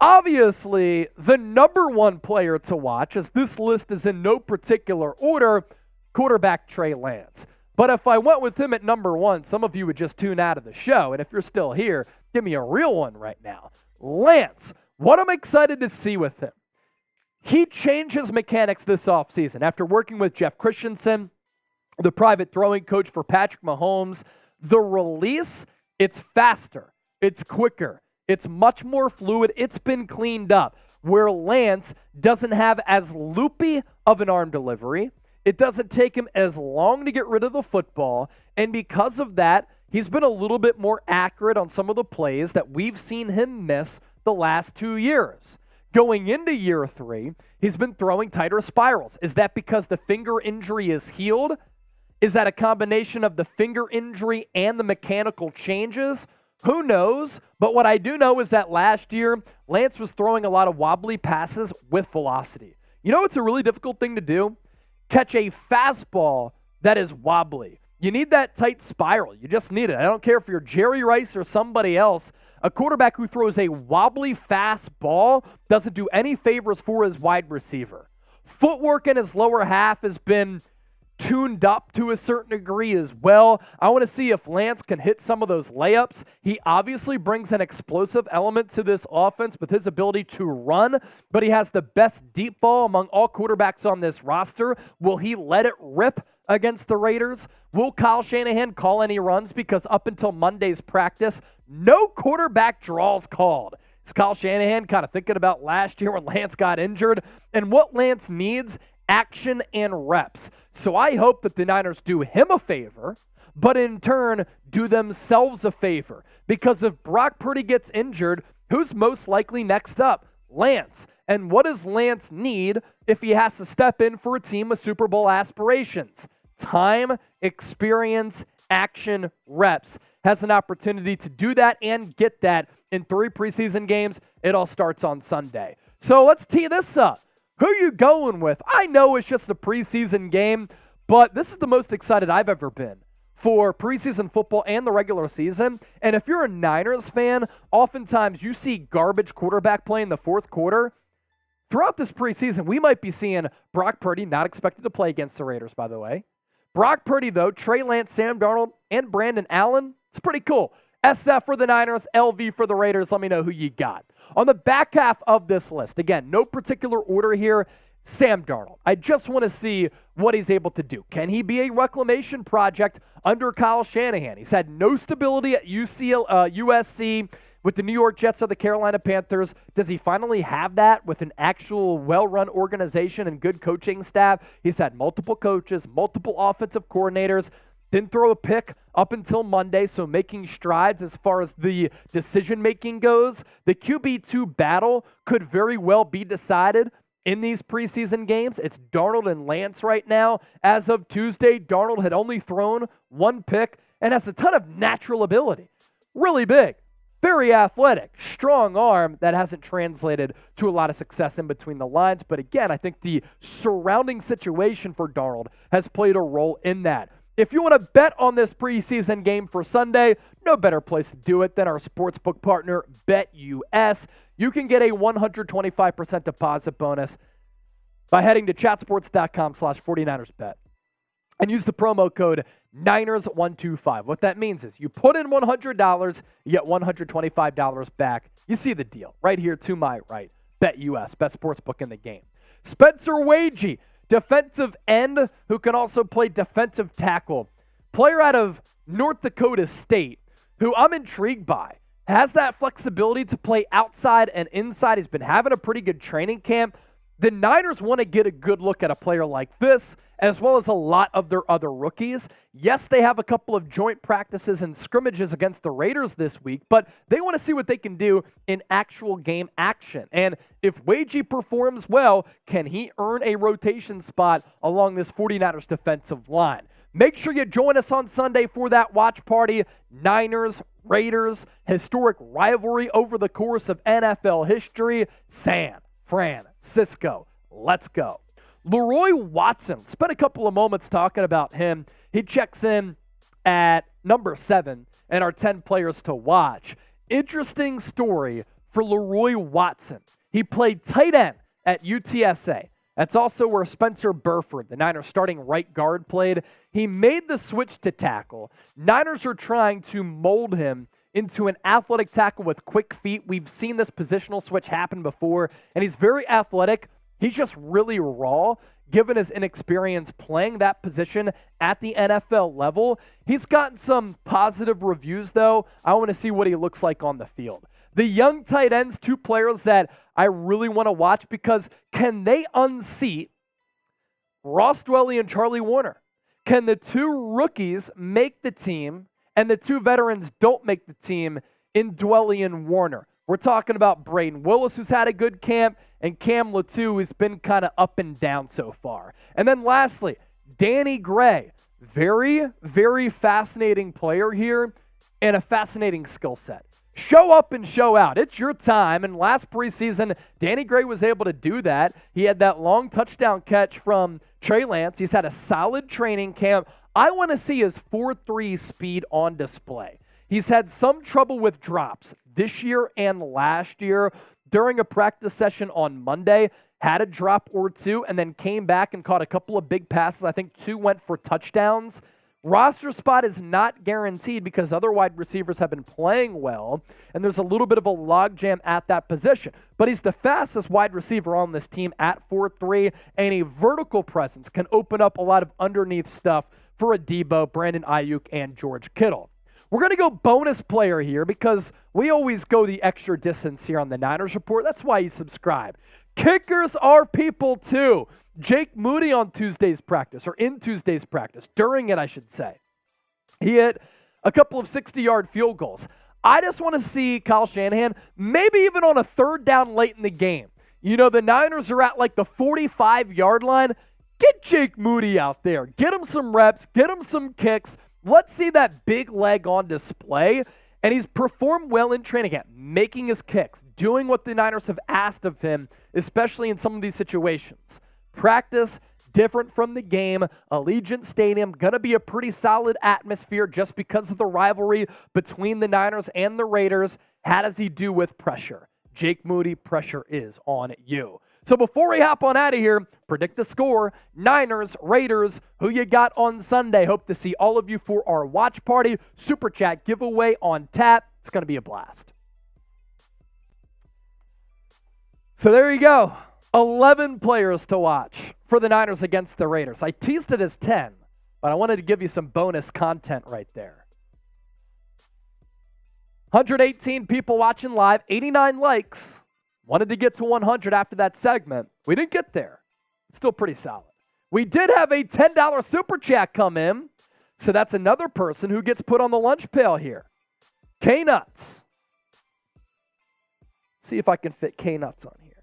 Obviously, the number 1 player to watch, as this list is in no particular order, quarterback Trey Lance. But if I went with him at number 1, some of you would just tune out of the show. And if you're still here, give me a real one right now. Lance. What I'm excited to see with him, he changed his mechanics this offseason after working with Jeff Christensen, the private throwing coach for Patrick Mahomes. The release, it's faster, it's quicker, it's much more fluid, it's been cleaned up, where Lance doesn't have as loopy of an arm delivery. It doesn't take him as long to get rid of the football, and because of that, he's been a little bit more accurate on some of the plays that we've seen him miss the last 2 years. Going into year 3, he's been throwing tighter spirals. Is that because the finger injury is healed? Is that a combination of the finger injury and the mechanical changes? Who knows? But what I do know is that last year, Lance was throwing a lot of wobbly passes with velocity. You know, it's a really difficult thing to do. Catch a fastball that is wobbly. You need that tight spiral. You just need it. I don't care if you're Jerry Rice or somebody else. A quarterback who throws a wobbly fast ball doesn't do any favors for his wide receiver. Footwork in his lower half has been tuned up to a certain degree as well. I want to see if Lance can hit some of those layups. He obviously brings an explosive element to this offense with his ability to run, but he has the best deep ball among all quarterbacks on this roster. Will he let it rip against the Raiders? Will Kyle Shanahan call any runs? Because up until Monday's practice, no quarterback draws called. Is Kyle Shanahan kind of thinking about last year when Lance got injured? And what Lance needs, action and reps. So I hope that the Niners do him a favor, but in turn do themselves a favor. Because if Brock Purdy gets injured, who's most likely next up? Lance. And what does Lance need if he has to step in for a team with Super Bowl aspirations? Time, experience, action, reps. Has an opportunity to do that and get that in 3 preseason games. It all starts on Sunday. So let's tee this up. Who are you going with? I know it's just a preseason game, but this is the most excited I've ever been for preseason football and the regular season. And if you're a Niners fan, oftentimes you see garbage quarterback play in the fourth quarter. Throughout this preseason, we might be seeing Brock Purdy, not expected to play against the Raiders, by the way. Brock Purdy, though, Trey Lance, Sam Darnold, and Brandon Allen. It's pretty cool. SF for the Niners, LV for the Raiders. Let me know who you got. On the back half of this list, again, no particular order here, Sam Darnold. I just want to see what he's able to do. Can he be a reclamation project under Kyle Shanahan? He's had no stability at USC with the New York Jets or the Carolina Panthers. Does he finally have that with an actual well-run organization and good coaching staff? He's had multiple coaches, multiple offensive coordinators. Didn't throw a pick up until Monday, so making strides as far as the decision-making goes. The QB2 battle could very well be decided in these preseason games. It's Darnold and Lance right now. As of Tuesday, Darnold had only thrown 1 pick and has a ton of natural ability. Really big. Very athletic, strong arm that hasn't translated to a lot of success in between the lines. But again, I think the surrounding situation for Darnold has played a role in that. If you want to bet on this preseason game for Sunday, no better place to do it than our sportsbook partner, BetUS. You can get a 125% deposit bonus by heading to chatsports.com/49ersbet and use the promo code Niners125. What that means is you put in $100, you get $125 back. You see the deal right here to my right. BetUS, best sportsbook in the game. Spencer Wagee, defensive end who can also play defensive tackle. Player out of North Dakota State who I'm intrigued by. Has that flexibility to play outside and inside. He's been having a pretty good training camp. The Niners want to get a good look at a player like this, as well as a lot of their other rookies. Yes, they have a couple of joint practices and scrimmages against the Raiders this week, but they want to see what they can do in actual game action. And if Wagee performs well, can he earn a rotation spot along this 49ers defensive line? Make sure you join us on Sunday for that watch party. Niners, Raiders, historic rivalry over the course of NFL history. San Francisco. Let's go. Leroy Watson, spent a couple of moments talking about him. He checks in at number 7 and our 10 players to watch. Interesting story for Leroy Watson. He played tight end at UTSA. That's also where Spencer Burford, the Niners starting right guard, played. He made the switch to tackle. Niners are trying to mold him into an athletic tackle with quick feet. We've seen this positional switch happen before, and he's very athletic. He's just really raw, given his inexperience playing that position at the NFL level. He's gotten some positive reviews, though. I want to see what he looks like on the field. The young tight ends, 2 players that I really want to watch because can they unseat Ross Dwelley and Charlie Warner? Can the 2 rookies make the team and the 2 veterans don't make the team in Dwelley and Warner? We're talking about Braden Willis, who's had a good camp, and Cam Latu, who's been kind of up and down so far. And then lastly, Danny Gray. Very, very fascinating player here and a fascinating skill set. Show up and show out. It's your time. And last preseason, Danny Gray was able to do that. He had that long touchdown catch from Trey Lance. He's had a solid training camp. I want to see his 4.3 speed on display. He's had some trouble with drops this year and last year. During a practice session on Monday, had a drop or 2, and then came back and caught a couple of big passes. I think 2 went for touchdowns. Roster spot is not guaranteed because other wide receivers have been playing well, and there's a little bit of a logjam at that position. But he's the fastest wide receiver on this team at 4.3, and a vertical presence can open up a lot of underneath stuff for a Debo, Brandon Ayuk, and George Kittle. We're going to go bonus player here because we always go the extra distance here on the Niners Report. That's why you subscribe. Kickers are people too. Jake Moody on Tuesday's practice, or in Tuesday's practice, during it I should say. He hit a couple of 60-yard field goals. I just want to see Kyle Shanahan, maybe even on a 3rd down late in the game. You know, the Niners are at like the 45-yard line. Get Jake Moody out there. Get him some reps. Get him some kicks. Let's see that big leg on display. And he's performed well in training camp, making his kicks, doing what the Niners have asked of him, especially in some of these situations. Practice, different from the game. Allegiant Stadium, going to be a pretty solid atmosphere just because of the rivalry between the Niners and the Raiders. How does he do with pressure? Jake Moody, pressure is on you. So before we hop on out of here, predict the score. Niners, Raiders, who you got on Sunday? Hope to see all of you for our watch party. Super Chat giveaway on tap. It's going to be a blast. So there you go. 11 players to watch for the Niners against the Raiders. I teased it as 10, but I wanted to give you some bonus content right there. 118 people watching live, 89 likes. Wanted to get to 100 after that segment. We didn't get there. It's still pretty solid. We did have a $10 super chat come in, so that's another person who gets put on the lunch pail here. K-Nuts. See if I can fit K-Nuts on here.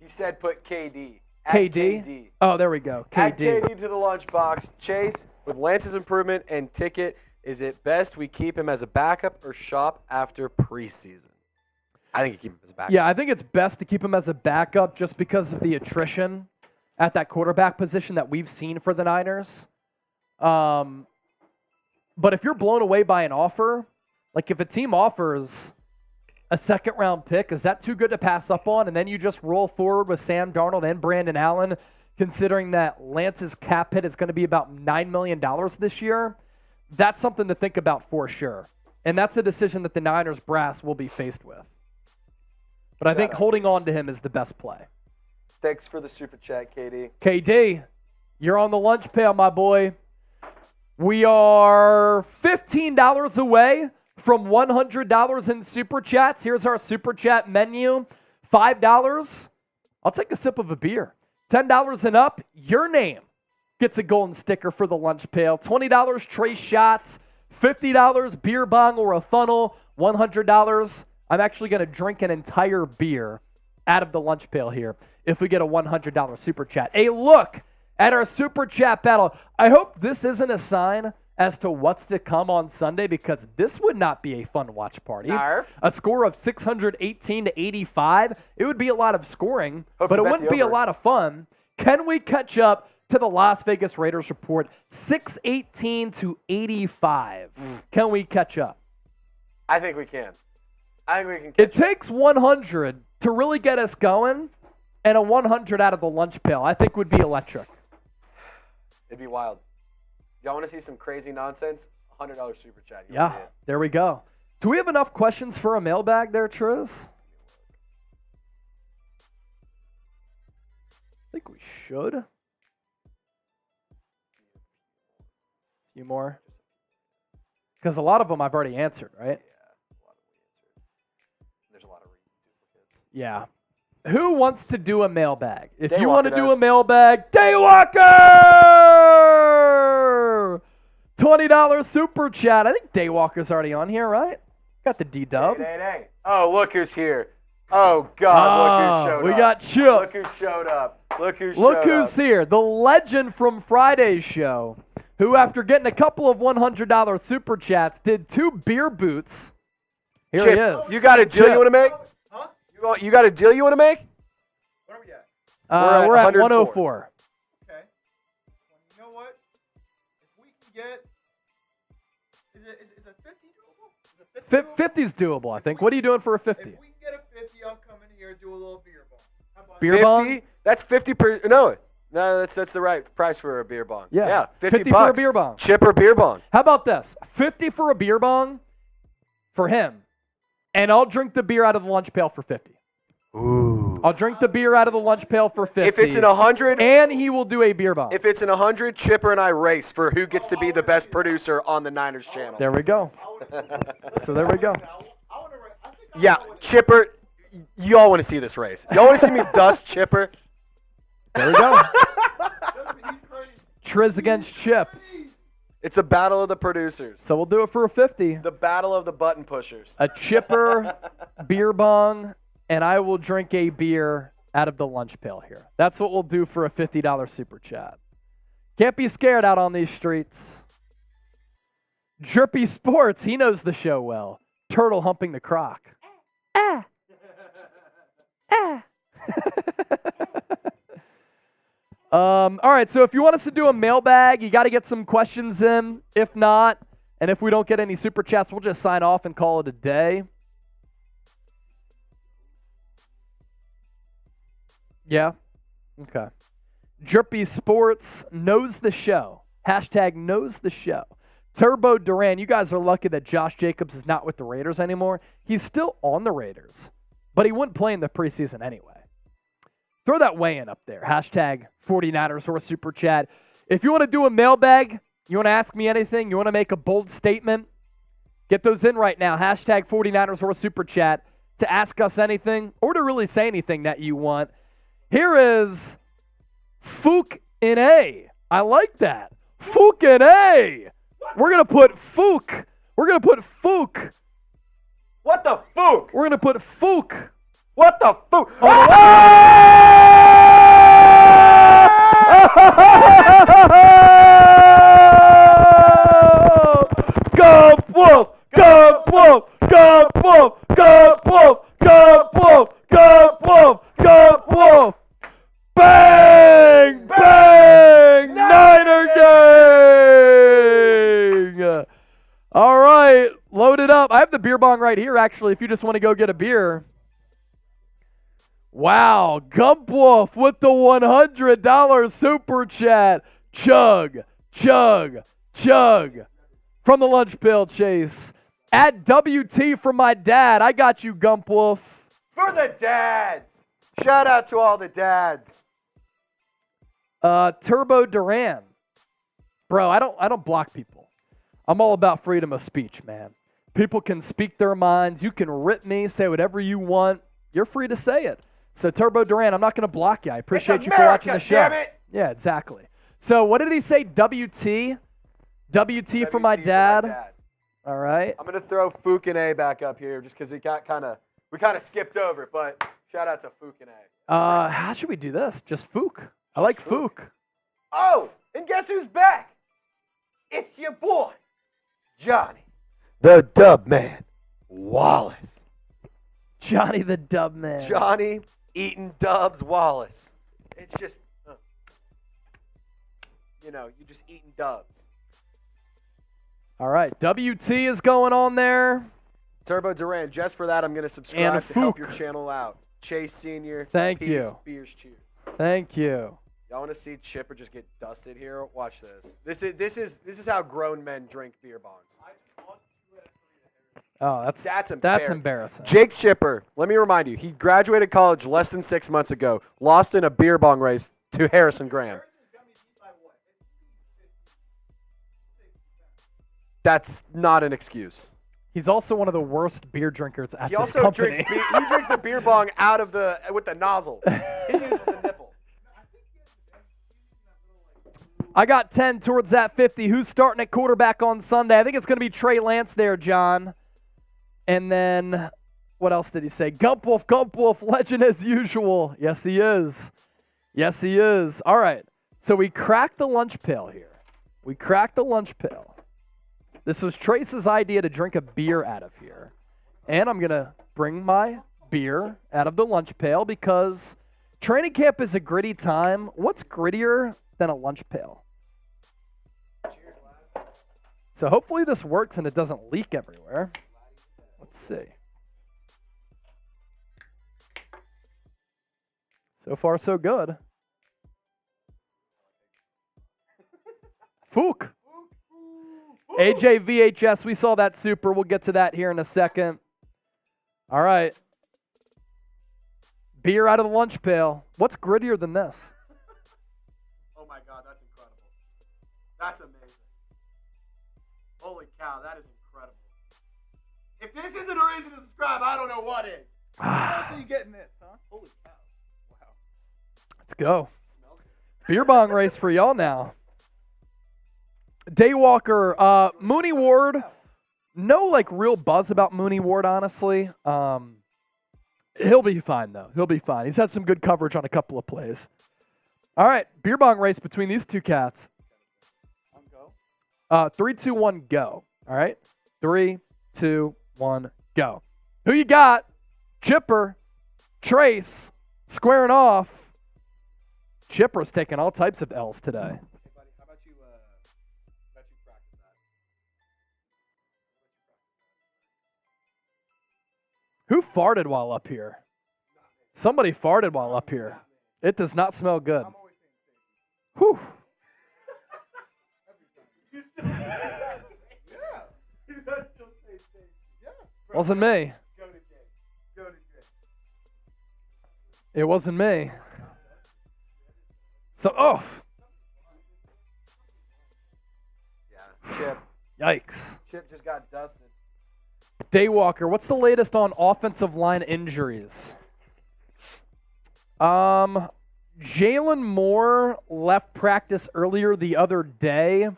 He said put KD. KD? Oh, there we go. KD. Add KD to the lunchbox. Chase, with Lance's improvement and ticket, Is it best we keep him as a backup or shop after preseason? I think you keep him as a backup. Yeah, I think it's best to keep him as a backup just because of the attrition at that quarterback position that we've seen for the Niners. But if you're blown away by an offer, like if a team offers a second-round pick, is that too good to pass up on? And then you just roll forward with Sam Darnold and Brandon Allen, considering that Lance's cap hit is going to be about $9 million this year. That's something to think about for sure. And that's a decision that the Niners brass will be faced with. But I think holding on to him is the best play. Thanks for the super chat, KD. KD, you're on the lunch pail, my boy. We are $15 away from $100 in super chats. Here's our super chat menu. $5, I'll take a sip of a beer. $10 and up, your name gets a golden sticker for the lunch pail. $20, Trey shots. $50, beer bong or a funnel. $100, I'm actually going to drink an entire beer out of the lunch pail here if we get a $100 super chat. A look at our super chat battle. I hope this isn't a sign as to what's to come on Sunday, because this would not be a fun watch party. No. A score of 618 to 85. It would be a lot of scoring, Hope but you it bet wouldn't the be a over. lot of fun. Can we catch up to the Las Vegas Raiders report? 618 to 85. Can we catch up? I think we can. I think we can. It takes 100 to really get us going, and a 100 out of the lunch pail I think would be electric. It'd be wild. Y'all want to see some crazy nonsense? $100 super chat. You'll Yeah, see it. there we go. Do we have enough questions for a mailbag there, Triz? I think we should. A few more. Because a lot of them I've already answered, right? There's a lot of duplicates. Yeah. Who wants to do a mailbag? If you Daywalker want to do a does. mailbag, Daywalker! $20 super chat. I think Daywalker's already on here, right? Got the D-dub. Hey. Oh, look who's here. Oh, God, look who showed up. We got Chip. Look who showed up. Look Who's here. The legend from Friday's show, who after getting a couple of $100 super chats, did 2 beer boots. Here Chip, he is. you got a deal Chip. you want to make? Huh? You got a deal you want to make? What are we at? We're at 104. 104. Okay. You know what? If we can get, is a 50 doable? Is a 50 doable? 50's doable, I think. What are you doing for a 50? If we can get a 50, I'll come in here and do a little beer bong. How about Beer that? bong? 50? That's 50 per. No, that's the right price for a beer bong. Yeah, 50 50 bucks. for a beer bong. Chip or beer bong. How about this? 50 for a beer bong for him, and I'll drink the beer out of the lunch pail for 50. Ooh. I'll drink the beer out of the lunch pail for 50. If it's in 100, and he will do a beer bong. if it's in 100, Chipper and I race for who gets to be the best producer on the Niners channel. There we go. So there we go. Yeah, Chipper, y'all want to see this race. Y'all want to see me dust Chipper? There we go. He's crazy. Triz against Chip. It's the battle of the producers. So we'll do it for a 50. The battle of the button pushers. A Chipper beer bong, and I will drink a beer out of the lunch pail here. That's what we'll do for a $50 super chat. Can't be scared out on these streets. Drippy Sports, he knows the show well. Turtle humping the croc. All right, so if you want us to do a mailbag, you got to get some questions in. If not, and if we don't get any super chats, we'll just sign off and call it a day. Yeah? Okay. Drippy Sports knows the show. Hashtag knows the show. Turbo Duran, you guys are lucky that Josh Jacobs is not with the Raiders anymore. He's still on the Raiders, but he wouldn't play in the preseason anyway. Throw that weigh-in up there. Hashtag 49ers or a super chat. If you want to do a mailbag, you want to ask me anything, you want to make a bold statement, get those in right now. Hashtag 49ers or a super chat to ask us anything or to really say anything that you want. Here is Fook in A. I like that. Fook in A. We're going to put Fook. We're going to put Fook. What the fook? We're going to put Fook. What the fook? Go Wolf, Gump Wolf, Gump Wolf, Gump Wolf, Gump Wolf, Gump Wolf, Gump Wolf. Bang! Bang! Niner gang! All right, load it up. I have the beer bong right here, actually, if you just want to go get a beer. Wow, Gump Wolf with the $100 super chat. Chug, chug, chug. From the lunch pail, Chase. At WT from my dad. I got you, Gump Wolf. For the dads. Shout out to all the dads. Turbo Duran. Bro, I don't block people. I'm all about freedom of speech, man. People can speak their minds. You can rip me, say whatever you want. You're free to say it. So Turbo Duran, I'm not going to block you. I appreciate you for watching the show. Damn it. Yeah, exactly. So what did he say? WT? WT for my dad. All right. I'm going to throw Fook and A back up here just because we kind of skipped over it, but shout out to Fook and A. How should we do this? Just Fook. I like Fook. Oh, and guess who's back? It's your boy, Johnny, the Dub Man, Wallace. Johnny the Dub Man. Johnny eating Dubs Wallace. It's just, you're just eating Dubs. All right, WT is going on there. Turbo Duran, just for that, I'm going to subscribe And to help Fook. your channel out. Chase Sr. Thank peace, you. Beers, cheers. Thank you. Y'all want to see Chipper just get dusted here? Watch this. This is how grown men drink beer bongs. Oh, that's embarrassing. Jake Chipper, let me remind you, he graduated college less than 6 months ago, lost in a beer bong race to Harrison Graham. That's not an excuse. He's also one of the worst beer drinkers at He this also company. drinks the beer bong out of with the nozzle. He uses the nipple. I got 10 towards that 50. Who's starting at quarterback on Sunday? I think it's going to be Trey Lance there, John. And then, what else did he say? Gump Wolf, legend as usual. Yes, he is. Yes, he is. All right. So we cracked the lunch pail here. We cracked the lunch pail. This was Trace's idea to drink a beer out of here. And I'm going to bring my beer out of the lunch pail because training camp is a gritty time. What's grittier than a lunch pail? So hopefully this works and it doesn't leak everywhere. Let's see. So far, so good. Fook. AJ VHS, we saw that super. We'll get to that here in a second. All right. Beer out of the lunch pail. What's grittier than this? Oh my God, that's incredible. That's amazing. Holy cow, that is incredible. If this isn't a reason to subscribe, I don't know what is. How else are you getting this, huh? Holy cow. Wow. Let's go. Beer bong race for y'all now. Daywalker, Mooney Ward. No real buzz about Mooney Ward, honestly. He'll be fine though. He'll be fine. He's had some good coverage on a couple of plays. All right, beer bong race between these two cats. 3, 2, 1, go. All right, 3, 2, 1, go. Who you got? Chipper, Trace, squaring off. Chipper's taking all types of L's today. Hey, buddy, how about you practice that? Who farted while up here? Somebody farted while up here. It does not smell good. I'm always saying safety. Whew. Wasn't me. Go to Jake. It wasn't me. So, Yeah, Chip. yikes. Chip just got dusted. Daywalker, what's the latest on offensive line injuries? Jalen Moore left practice earlier the other day,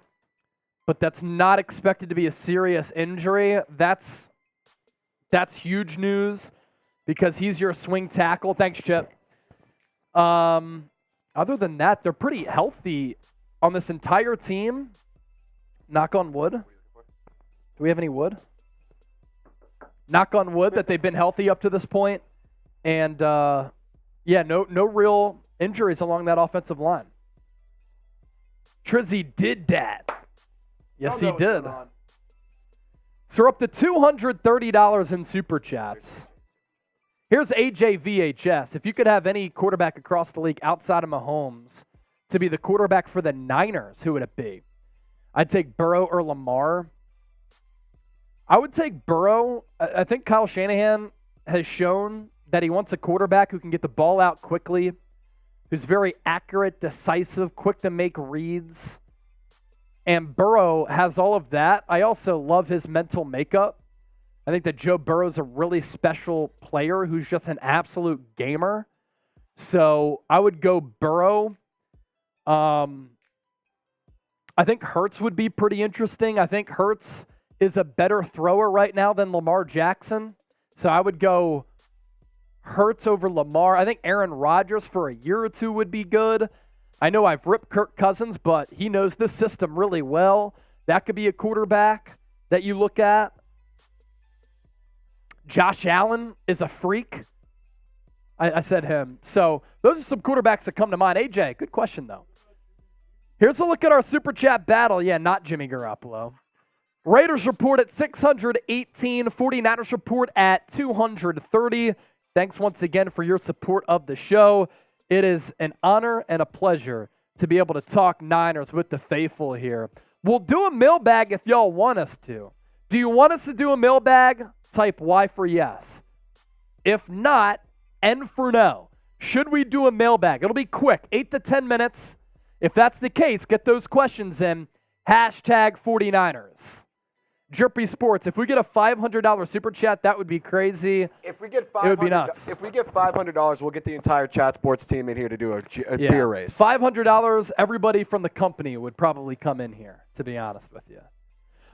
but that's not expected to be a serious injury. That's huge news because he's your swing tackle. Thanks, Chip. Other than that, they're pretty healthy on this entire team. Knock on wood. Do we have any wood? Knock on wood that they've been healthy up to this point. And, no real injuries along that offensive line. Trizzy did that. Yes, he did. So we're up to $230 in Super Chats. Here's AJ VHS. If you could have any quarterback across the league outside of Mahomes to be the quarterback for the Niners, who would it be? I'd take Burrow or Lamar. I would take Burrow. I think Kyle Shanahan has shown that he wants a quarterback who can get the ball out quickly, who's very accurate, decisive, quick to make reads. And Burrow has all of that. I also love his mental makeup. I think that Joe Burrow's a really special player who's just an absolute gamer. So I would go Burrow. I think Hurts would be pretty interesting. I think Hurts is a better thrower right now than Lamar Jackson. So I would go Hurts over Lamar. I think Aaron Rodgers for a year or two would be good. I know I've ripped Kirk Cousins, but he knows this system really well. That could be a quarterback that you look at. Josh Allen is a freak. I said him. So those are some quarterbacks that come to mind. AJ, good question, though. Here's a look at our Super Chat battle. Yeah, not Jimmy Garoppolo. Raiders report at 618. 49ers report at 230. Thanks once again for your support of the show. It is an honor and a pleasure to be able to talk Niners with the faithful here. We'll do a mailbag if y'all want us to. Do you want us to do a mailbag? Type Y for yes. If not, N for no. Should we do a mailbag? It'll be quick, 8 to 10 minutes. If that's the case, get those questions in. Hashtag 49ers. Drippy Sports, if we get a $500 super chat, that would be crazy. If we get $500, it would be nuts. If we get $500, we'll get the entire Chat Sports team in here to do a beer race. $500, everybody from the company would probably come in here, to be honest with you.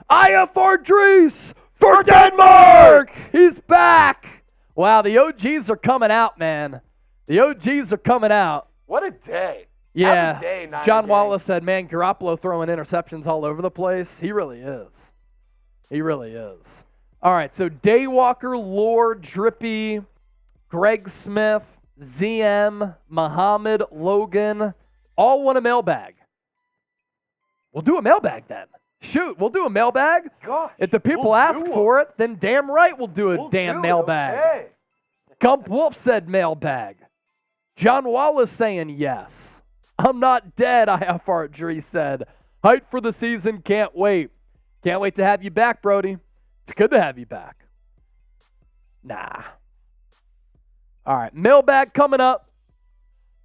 IFR Dries for Denmark! He's back! Wow, the OGs are coming out, man. The OGs are coming out. What a day. Yeah. Happy day, Niner John gang. Wallace said, man, Garoppolo throwing interceptions all over the place. He really is. He really is. All right, so Daywalker, Lord, Drippy, Greg Smith, ZM, Muhammad, Logan, all want a mailbag. We'll do a mailbag then. Shoot, we'll do a mailbag. Gosh, if the people ask for it, then damn right we'll do a damn mailbag. Okay. Gump Wolf said mailbag. John Wallace saying yes. I'm not dead, IFR Dries said. Hype for the season, can't wait. Can't wait to have you back, Brody. It's good to have you back. Nah. All right, mailbag coming up.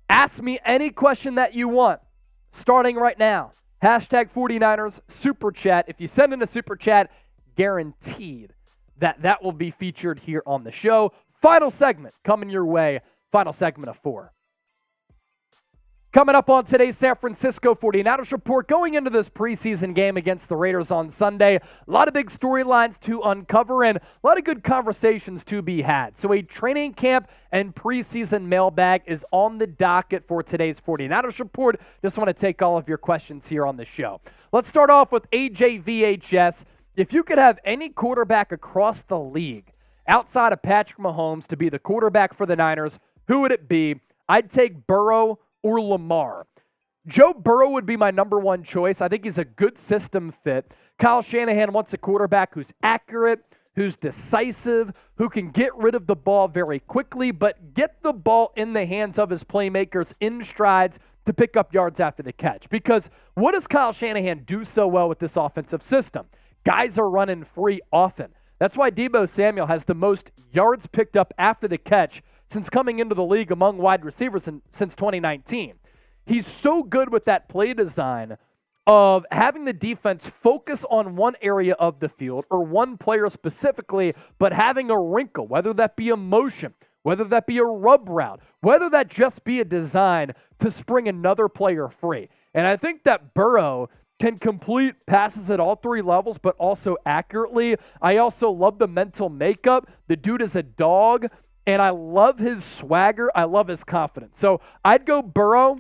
Ask me any question that you want, starting right now. Hashtag 49ers Super Chat. If you send in a Super Chat, guaranteed that will be featured here on the show. Final segment coming your way. Final segment of 4. Coming up on today's San Francisco 49ers report, going into this preseason game against the Raiders on Sunday, a lot of big storylines to uncover and a lot of good conversations to be had. So a training camp and preseason mailbag is on the docket for today's 49ers report. Just want to take all of your questions here on the show. Let's start off with AJ VHS. If you could have any quarterback across the league outside of Patrick Mahomes to be the quarterback for the Niners, who would it be? I'd take Burrow or Lamar. Joe Burrow would be my number one choice. I think he's a good system fit. Kyle Shanahan wants a quarterback who's accurate, who's decisive, who can get rid of the ball very quickly, but get the ball in the hands of his playmakers in strides to pick up yards after the catch. Because what does Kyle Shanahan do so well with this offensive system? Guys are running free often. That's why Deebo Samuel has the most yards picked up after the catch since coming into the league among wide receivers since 2019. He's so good with that play design of having the defense focus on one area of the field or one player specifically, but having a wrinkle, whether that be a motion, whether that be a rub route, whether that just be a design to spring another player free. And I think that Burrow can complete passes at all 3 levels, but also accurately. I also love the mental makeup. The dude is a dog. And I love his swagger. I love his confidence. So I'd go Burrow.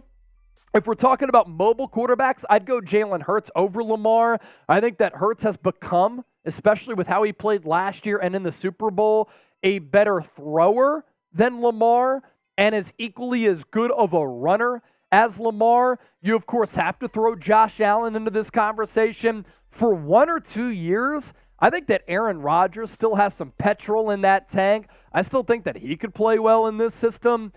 If we're talking about mobile quarterbacks, I'd go Jalen Hurts over Lamar. I think that Hurts has become especially with how he played last year and in the Super Bowl, a better thrower than Lamar and is equally as good of a runner as Lamar. You, of course, have to throw Josh Allen into this conversation. For 1 or 2 years, I think that Aaron Rodgers still has some petrol in that tank. I still think that he could play well in this system.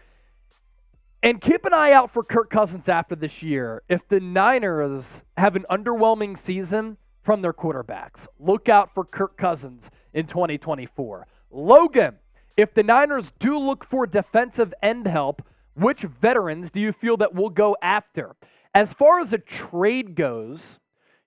And keep an eye out for Kirk Cousins after this year. If the Niners have an underwhelming season from their quarterbacks, look out for Kirk Cousins in 2024. Logan, if the Niners do look for defensive end help, which veterans do you feel that will go after? As far as a trade goes,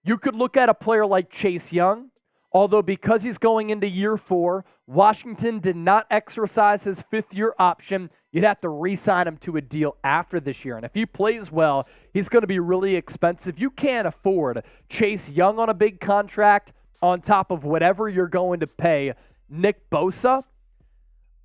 you could look at a player like Chase Young, although because he's going into year 4, Washington did not exercise his 5th-year option. You'd have to re-sign him to a deal after this year. And if he plays well, he's going to be really expensive. You can't afford Chase Young on a big contract on top of whatever you're going to pay Nick Bosa.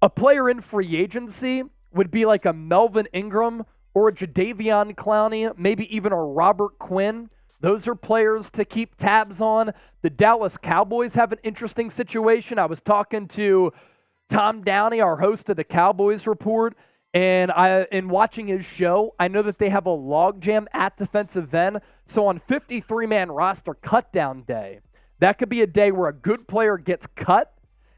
A player in free agency would be like a Melvin Ingram or a Jadeveon Clowney, maybe even a Robert Quinn. Those are players to keep tabs on. The Dallas Cowboys have an interesting situation. I was talking to Tom Downey, our host of the Cowboys Report, and in watching his show, I know that they have a logjam at defensive end. So on 53-man roster cutdown day, that could be a day where a good player gets cut,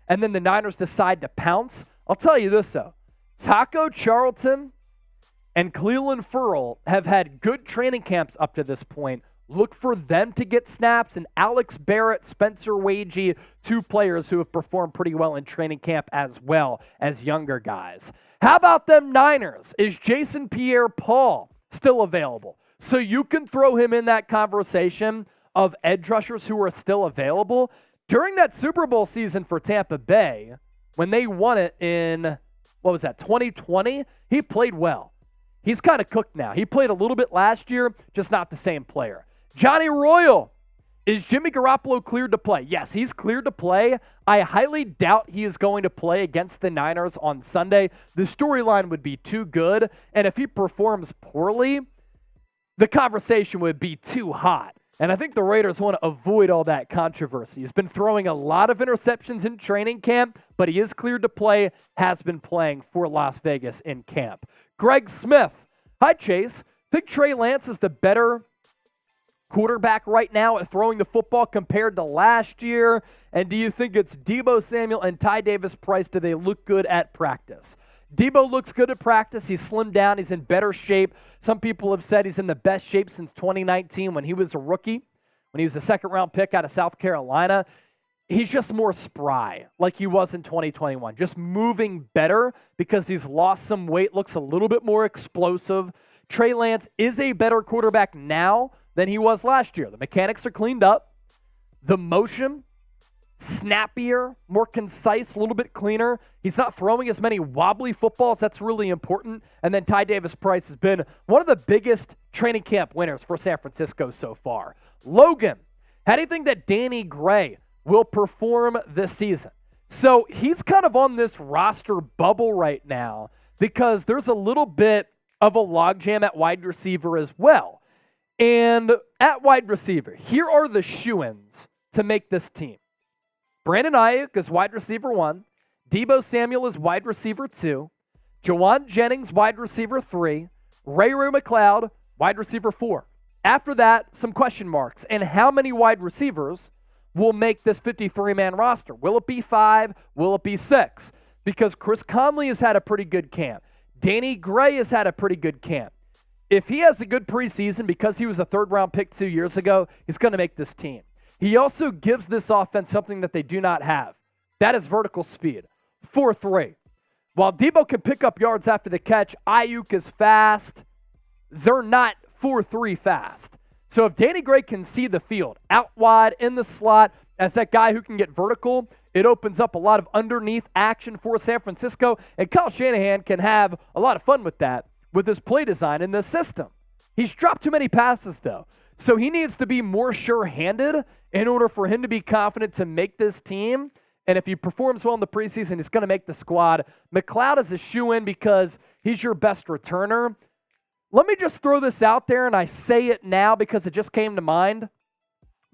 and then the Niners decide to pounce. I'll tell you this, though. Taco Charlton and Cleveland Ferrell have had good training camps up to this point. Look for them to get snaps, and Alex Barrett, Spencer Wagee, 2 players who have performed pretty well in training camp as well as younger guys. How about them Niners? Is Jason Pierre-Paul still available? So you can throw him in that conversation of edge rushers who are still available. During that Super Bowl season for Tampa Bay, when they won it in, 2020, he played well. He's kind of cooked now. He played a little bit last year, just not the same player. Johnny Royal, is Jimmy Garoppolo cleared to play? Yes, he's cleared to play. I highly doubt he is going to play against the Niners on Sunday. The storyline would be too good, and if he performs poorly, the conversation would be too hot. And I think the Raiders want to avoid all that controversy. He's been throwing a lot of interceptions in training camp, but he is cleared to play, has been playing for Las Vegas in camp. Greg Smith. Hi, Chase. Think Trey Lance is the better quarterback right now at throwing the football compared to last year? And do you think it's Deebo Samuel and Ty Davis Price? Do they look good at practice? Deebo looks good at practice. He's slimmed down. He's in better shape. Some people have said he's in the best shape since 2019 when he was a rookie, when he was a second-round pick out of South Carolina. He's just more spry like he was in 2021, just moving better because he's lost some weight, looks a little bit more explosive. Trey Lance is a better quarterback now than he was last year. The mechanics are cleaned up. The motion, snappier, more concise, a little bit cleaner. He's not throwing as many wobbly footballs. That's really important. And then Ty Davis Price has been one of the biggest training camp winners for San Francisco so far. Logan, how do you think that Danny Gray will perform this season? So he's kind of on this roster bubble right now because there's a little bit of a logjam at wide receiver as well. And at wide receiver, here are the shoo-ins to make this team. Brandon Ayuk is wide receiver 1. Deebo Samuel is wide receiver 2. Jawan Jennings, wide receiver 3. Ray McCloud, wide receiver 4. After that, some question marks. And how many wide receivers will make this 53-man roster? Will it be 5? Will it be 6? Because Chris Conley has had a pretty good camp. Danny Gray has had a pretty good camp. If he has a good preseason because he was a 3rd-round pick 2 years ago, he's going to make this team. He also gives this offense something that they do not have. That is vertical speed. 4.3. While Deebo can pick up yards after the catch, Ayuk is fast. They're not 4.3 fast. So if Danny Gray can see the field out wide in the slot as that guy who can get vertical, it opens up a lot of underneath action for San Francisco, and Kyle Shanahan can have a lot of fun with that with his play design in this system. He's dropped too many passes, though, so he needs to be more sure-handed in order for him to be confident to make this team. And if he performs well in the preseason, he's going to make the squad. McCloud is a shoo-in because he's your best returner. Let me just throw this out there, and I say it now because it just came to mind.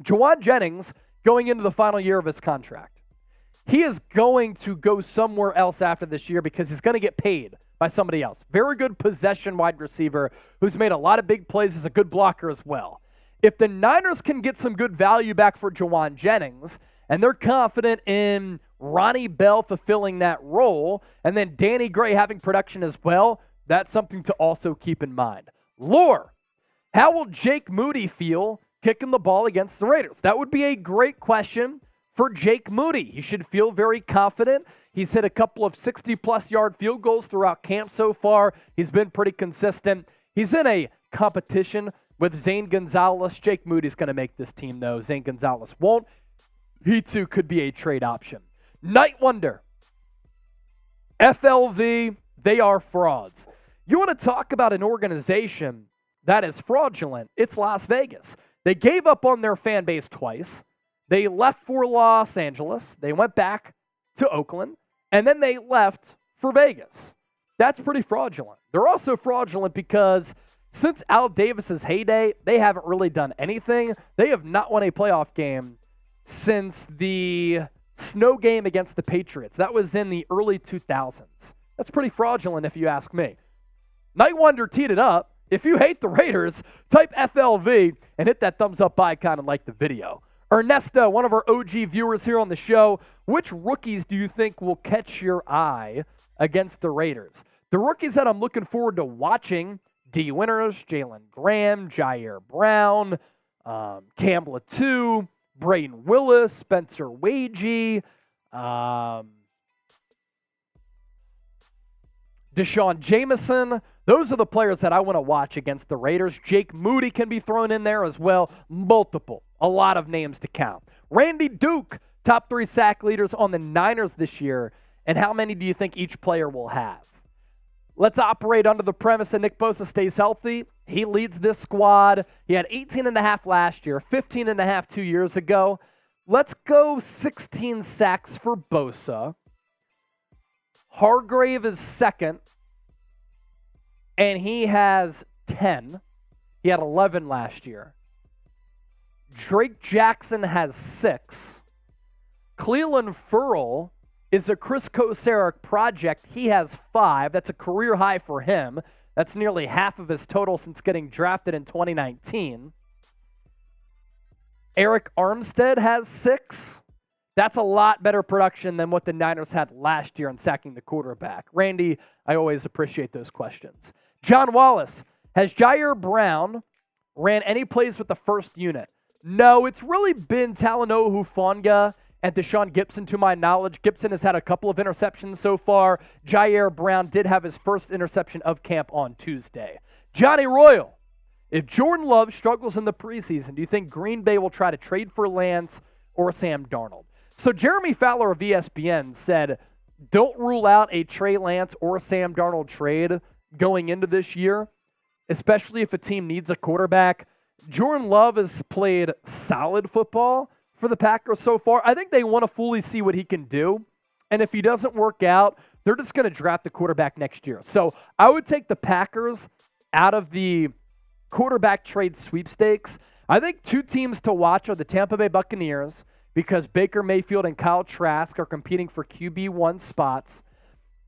Jawan Jennings going into the final year of his contract. He is going to go somewhere else after this year because he's going to get paid by somebody else. Very good possession wide receiver who's made a lot of big plays, is a good blocker as well. If the Niners can get some good value back for Jawan Jennings, and they're confident in Ronnie Bell fulfilling that role, and then Danny Gray having production as well, that's something to also keep in mind. Lore, how will Jake Moody feel kicking the ball against the Raiders? That would be a great question for Jake Moody. He should feel very confident. He's hit a couple of 60-plus yard field goals throughout camp so far. He's been pretty consistent. He's in a competition with Zane Gonzalez. Jake Moody's going to make this team, though. Zane Gonzalez won't. He, too, could be a trade option. Night Wonder. FLV, they are frauds. You want to talk about an organization that is fraudulent? It's Las Vegas. They gave up on their fan base twice. They left for Los Angeles. They went back to Oakland. And then they left for Vegas. That's pretty fraudulent. They're also fraudulent because since Al Davis's heyday, they haven't really done anything. They have not won a playoff game since the snow game against the Patriots. That was in the early 2000s. That's pretty fraudulent if you ask me. Night Wonder teed it up. If you hate the Raiders, type FLV and hit that thumbs up icon and like the video. Ernesto, one of our OG viewers here on the show, which rookies do you think will catch your eye against the Raiders? The rookies that I'm looking forward to watching, D. Winters, Jalen Graham, Jair Brown, Cam Latu, Braden Willis, Spencer Wagee, Deshaun Jameson. Those are the players that I want to watch against the Raiders. Jake Moody can be thrown in there as well. Multiple. A lot of names to count. Randy Duke, top 3 sack leaders on the Niners this year. And how many do you think each player will have? Let's operate under the premise that Nick Bosa stays healthy. He leads this squad. He had 18.5 last year, 15.5 2 years ago. Let's go 16 sacks for Bosa. Hargrave is second, and he has 10. He had 11 last year. Drake Jackson has 6. Cleveland Ferrell is a Chris Kosarek project. He has 5. That's a career high for him. That's nearly half of his total since getting drafted in 2019. Eric Armstead has 6. That's a lot better production than what the Niners had last year in sacking the quarterback. Randy, I always appreciate those questions. John Wallace, has Jair Brown ran any plays with the first unit? No, it's really been Talanoa Hufanga and Deshaun Gibson, to my knowledge. Gibson has had a couple of interceptions so far. Jair Brown did have his first interception of camp on Tuesday. Johnny Royal, if Jordan Love struggles in the preseason, do you think Green Bay will try to trade for Lance or Sam Darnold? So Jeremy Fowler of ESPN said, don't rule out a Trey Lance or Sam Darnold trade going into this year, especially if a team needs a quarterback. Jordan Love has played solid football for the Packers so far. I think they want to fully see what he can do. And if he doesn't work out, they're just going to draft the quarterback next year. So I would take the Packers out of the quarterback trade sweepstakes. I think 2 teams to watch are the Tampa Bay Buccaneers, because Baker Mayfield and Kyle Trask are competing for QB1 spots.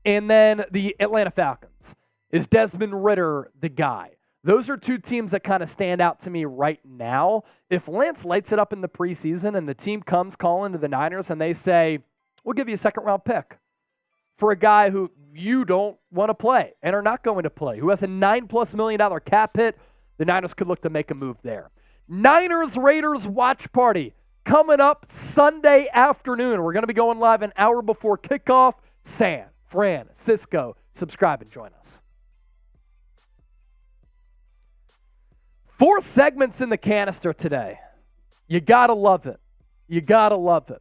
And then the Atlanta Falcons. Is Desmond Ridder the guy? Those are 2 teams that kind of stand out to me right now. If Lance lights it up in the preseason and the team comes calling to the Niners and they say, we'll give you a second-round pick for a guy who you don't want to play and are not going to play, who has a $9+ million cap hit, the Niners could look to make a move there. Niners-Raiders watch party coming up Sunday afternoon. We're going to be going live an hour before kickoff. San Francisco. Subscribe and join us. 4 segments in the canister today. You got to love it. You got to love it.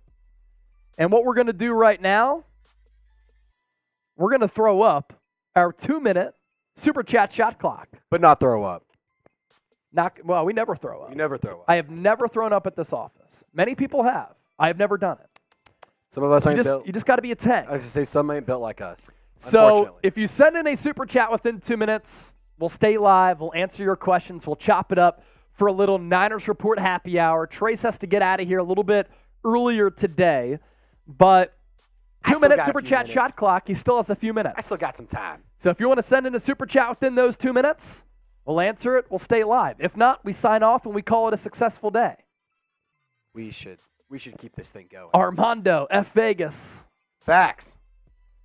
And what we're going to do right now, we're going to throw up our 2-minute Super Chat shot clock. But not throw up. Well, we never throw up. You never throw up. I have never thrown up at this office. Many people have. I have never done it. Some of us ain't built. You just got to be a tank. I was going to say some ain't built like us. So if you send in a Super Chat within 2 minutes, we'll stay live. We'll answer your questions. We'll chop it up for a little Niners Report happy hour. Trace has to get out of here a little bit earlier today, but I 2 still minute got a super few chat minutes. shot clock. He still has a few minutes. I still got some time. So if you want to send in a super chat within those 2 minutes, we'll answer it. We'll stay live. If not, we sign off and we call it a successful day. We should keep this thing going. Armando, F Vegas. Facts.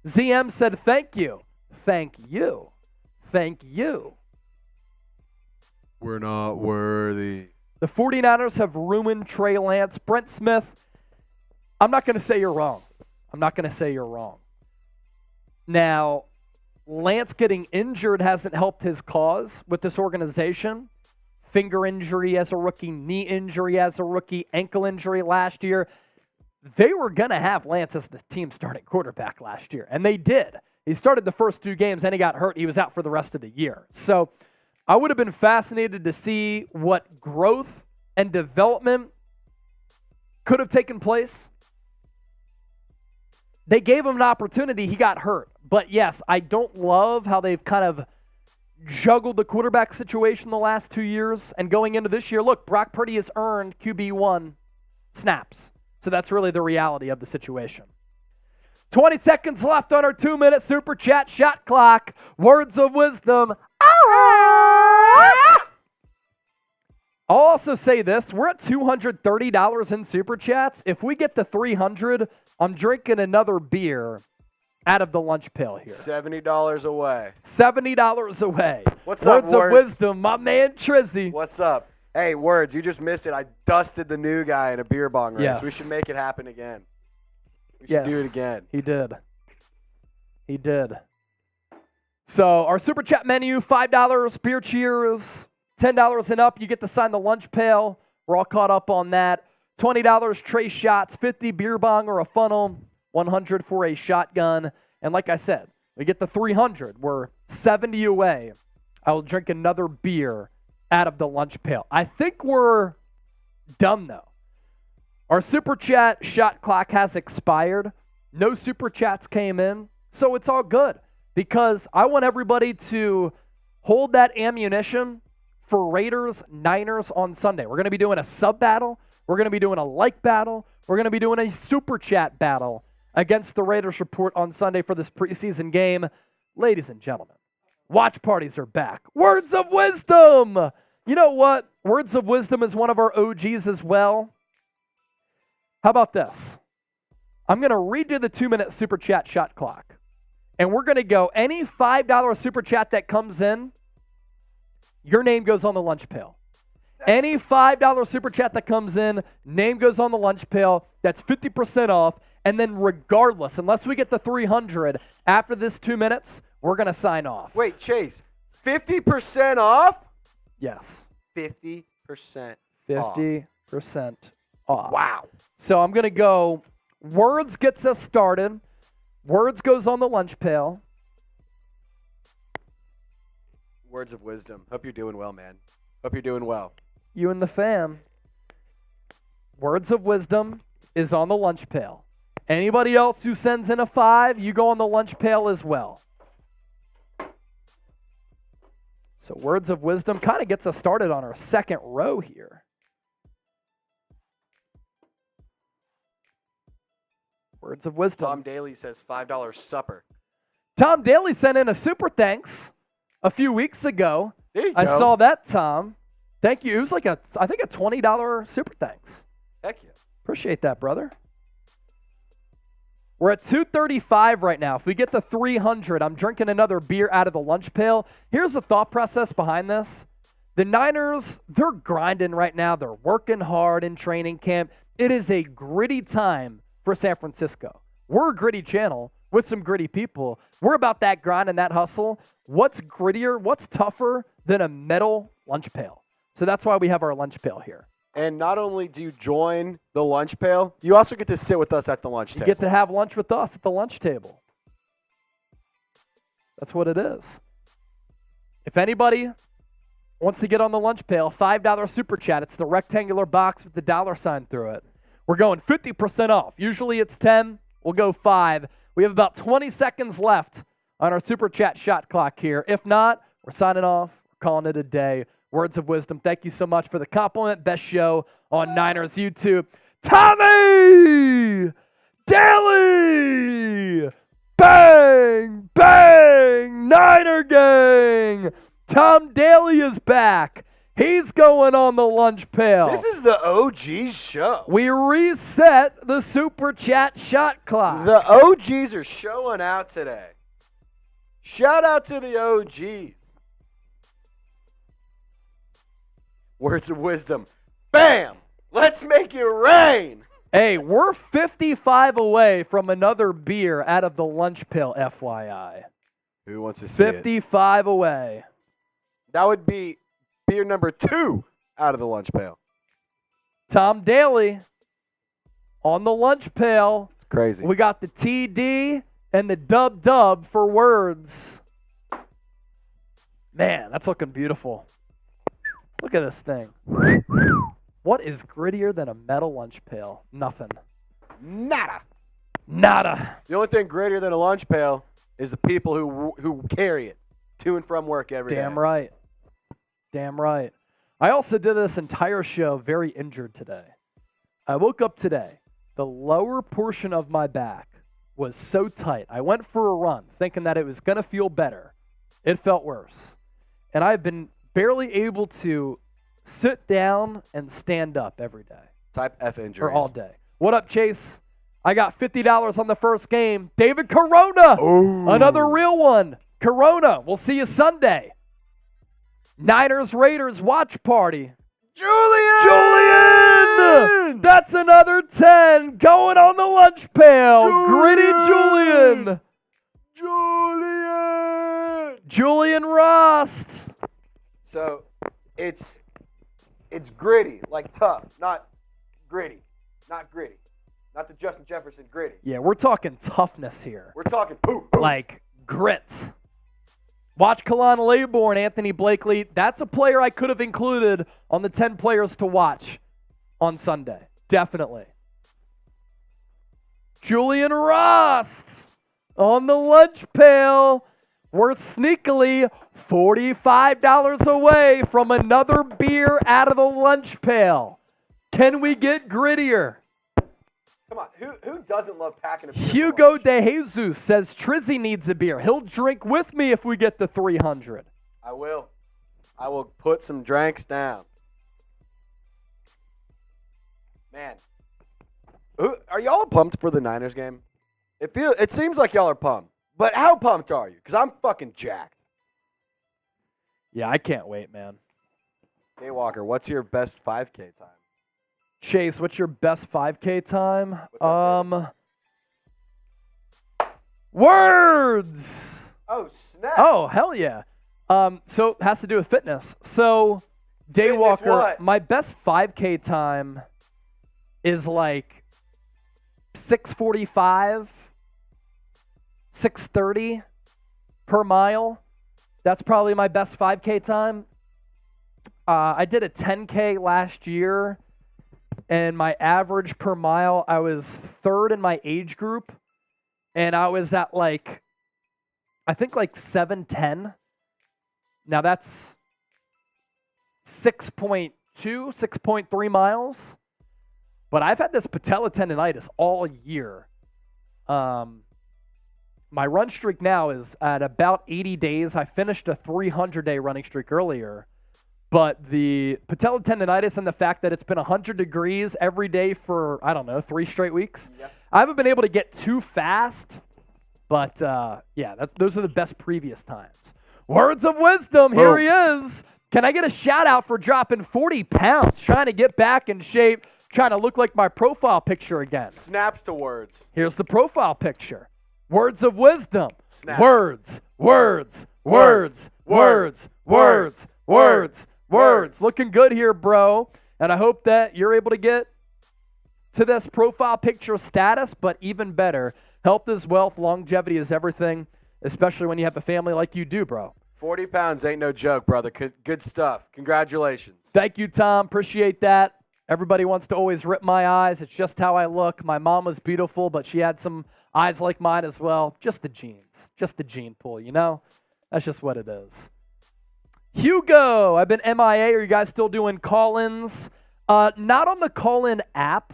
ZM said, thank you. Thank you. Thank you. We're not worthy. The 49ers have ruined Trey Lance. Brent Smith, I'm not going to say you're wrong. I'm not going to say you're wrong. Now, Lance getting injured hasn't helped his cause with this organization. Finger injury as a rookie, knee injury as a rookie, ankle injury last year. They were going to have Lance as the team starting quarterback last year, and they did. He started the first 2 games, and he got hurt. He was out for the rest of the year. So I would have been fascinated to see what growth and development could have taken place. They gave him an opportunity. He got hurt. But yes, I don't love how they've kind of juggled the quarterback situation the last 2 years. And going into this year, look, Brock Purdy has earned QB1 snaps. So that's really the reality of the situation. 20 seconds left on our 2 minute super chat shot clock. Words of wisdom. I'll also say this. We're at $230 in super chats. If we get to 300, I'm drinking another beer out of the lunch pail here. $70 away. $70 away. What's up, Words of Words? wisdom, my man Trizzy. What's up? Hey, Words, you just missed it. I dusted the new guy in a beer bong race. Yes. We should make it happen again. We should do it again. He did. He did. So our super chat menu, $5 beer cheers, $10 and up. You get to sign the lunch pail. We're all caught up on that. $20 tray shots, $50 beer bong or a funnel, $100 for a shotgun. And like I said, we get the 300. We're 70 away. I will drink another beer out of the lunch pail. I think we're done, though. Our super chat shot clock has expired. No super chats came in, so it's all good because I want everybody to hold that ammunition for Raiders Niners on Sunday. We're going to be doing a sub battle. We're going to be doing a like battle. We're going to be doing a super chat battle against the Raiders Report on Sunday for this preseason game. Ladies and gentlemen, watch parties are back. Words of wisdom. You know what? Words of wisdom is one of our OGs as well. How about this? I'm going to redo the 2 minute super chat shot clock. And we're going to go any $5 super chat that comes in, your name goes on the lunch pail. Any $5 super chat that comes in, name goes on the lunch pail. That's 50% off. And then regardless, unless we get the 300 after this 2 minutes, we're going to sign off. Wait, Chase, 50% off? Yes. 50% 50% off. Wow. So I'm going to go, Words gets us started. Words goes on the lunch pail. Words of wisdom. Hope you're doing well, man. Hope you're doing well. You and the fam. Words of wisdom is on the lunch pail. Anybody else who sends in a 5, you go on the lunch pail as well. So words of wisdom kind of gets us started on our second row here. Words of wisdom. Tom Daly says $5 supper. Tom Daly sent in a super thanks a few weeks ago. There you I go. saw that, Tom. Thank you. It was like I think a $20 super thanks. Heck yeah. Appreciate that, brother. We're at 235 right now. If we get to 300, I'm drinking another beer out of the lunch pail. Here's the thought process behind this. The Niners, they're grinding right now. They're working hard in training camp. It is a gritty time for San Francisco. We're a gritty channel with some gritty people. We're about that grind and that hustle. What's grittier, what's tougher than a metal lunch pail? So that's why we have our lunch pail here. And not only do you join the lunch pail, you also get to sit with us at the lunch You table. get to have lunch with us at the lunch table. That's what it is. If anybody wants to get on the lunch pail, $5 super chat. It's the rectangular box with the $sign through it. We're going 50% off. Usually it's 10. We'll go 5. We have about 20 seconds left on our super chat shot clock here. If not, we're signing off. We're calling it a day. Words of wisdom. Thank you so much for the compliment. Best show on Niners YouTube. Tommy Daly! Bang! Bang! Niner gang! Tom Daly is back. He's going on the lunch pail. This is the OG show. We reset the Super Chat shot clock. The OGs are showing out today. Shout out to the OGs. Words of wisdom. Bam! Let's make it rain. Hey, we're 55 away from another beer out of the lunch pail, FYI. Who wants to see it? 55 away. That would be beer number 2 out of the lunch pail. Tom Daly on the lunch pail. It's crazy. We got the TD and the dub for words. Man, that's looking beautiful. Look at this thing. What is grittier than a metal lunch pail? Nothing. Nada. Nada. The only thing greater than a lunch pail is the people who carry it to and from work every day. Damn right. Damn right. I also did this entire show very injured today. I woke up today. The lower portion of my back was so tight. I went for a run thinking that it was going to feel better. It felt worse. And I've been barely able to sit down and stand up every day. Type F injuries. Or all day. What up, Chase? I got $50 on the first game. David Corona. Ooh. Another real one. Corona. We'll see you Sunday. Niners Raiders watch party. Julian! That's another 10 going on the lunch pail. Gritty Julian. Julian Rost. So it's gritty, like tough, not gritty. Not gritty. Not the Justin Jefferson gritty. Yeah, we're talking toughness here. We're talking poop. Like grit. Watch Kalon Laybourne, Anthony Blakely. That's a player I could have included on the 10 players to watch on Sunday. Definitely. Julian Rost on the lunch pail. We're sneakily $45 away from another beer out of the lunch pail. Can we get grittier? Come on, who doesn't love packing a beer? Hugo De Jesus says Trizzy needs a beer. He'll drink with me if we get to 300. I will. I will put some drinks down. Man, are y'all pumped for the Niners game? It seems like y'all are pumped, but how pumped are you? Because I'm fucking jacked. Yeah, I can't wait, man. Hey Walker, what's your best 5K time? Chase, what's your best 5K time? What's up, Words. Oh, snap. Oh, hell yeah. So it has to do with fitness. So, Daywalker, what? my best 5K time is like 6:45, 6:30 per mile. That's probably my best 5K time. I did a 10K last year. And my average per mile, I was third in my age group. And I was at I think 7:10. Now that's 6.2, 6.3 miles. But I've had this patella tendonitis all year. My run streak now is at about 80 days. I finished a 300-day running streak earlier. But the patella tendonitis and the fact that it's been 100 degrees every day for, 3 straight weeks. Yep. I haven't been able to get too fast, but those are the best previous times. Words of wisdom, here he is. Can I get a shout out for dropping 40 pounds, trying to get back in shape, trying to look like my profile picture again? Snaps to words. Here's the profile picture. Words of wisdom. Snaps. Words, words, words, words, words, words. Words. Looking good here, bro. And I hope that you're able to get to this profile picture status, but even better, health is wealth, longevity is everything, especially when you have a family like you do, bro. 40 pounds ain't no joke, brother. Good stuff. Congratulations. Thank you, Tom. Appreciate that. Everybody wants to always rip my eyes. It's just how I look. My mom was beautiful, but she had some eyes like mine as well. Just the genes. Just the gene pool, you know? That's just what it is. Hugo, I've been MIA. Are you guys still doing call-ins? Not on the call-in app.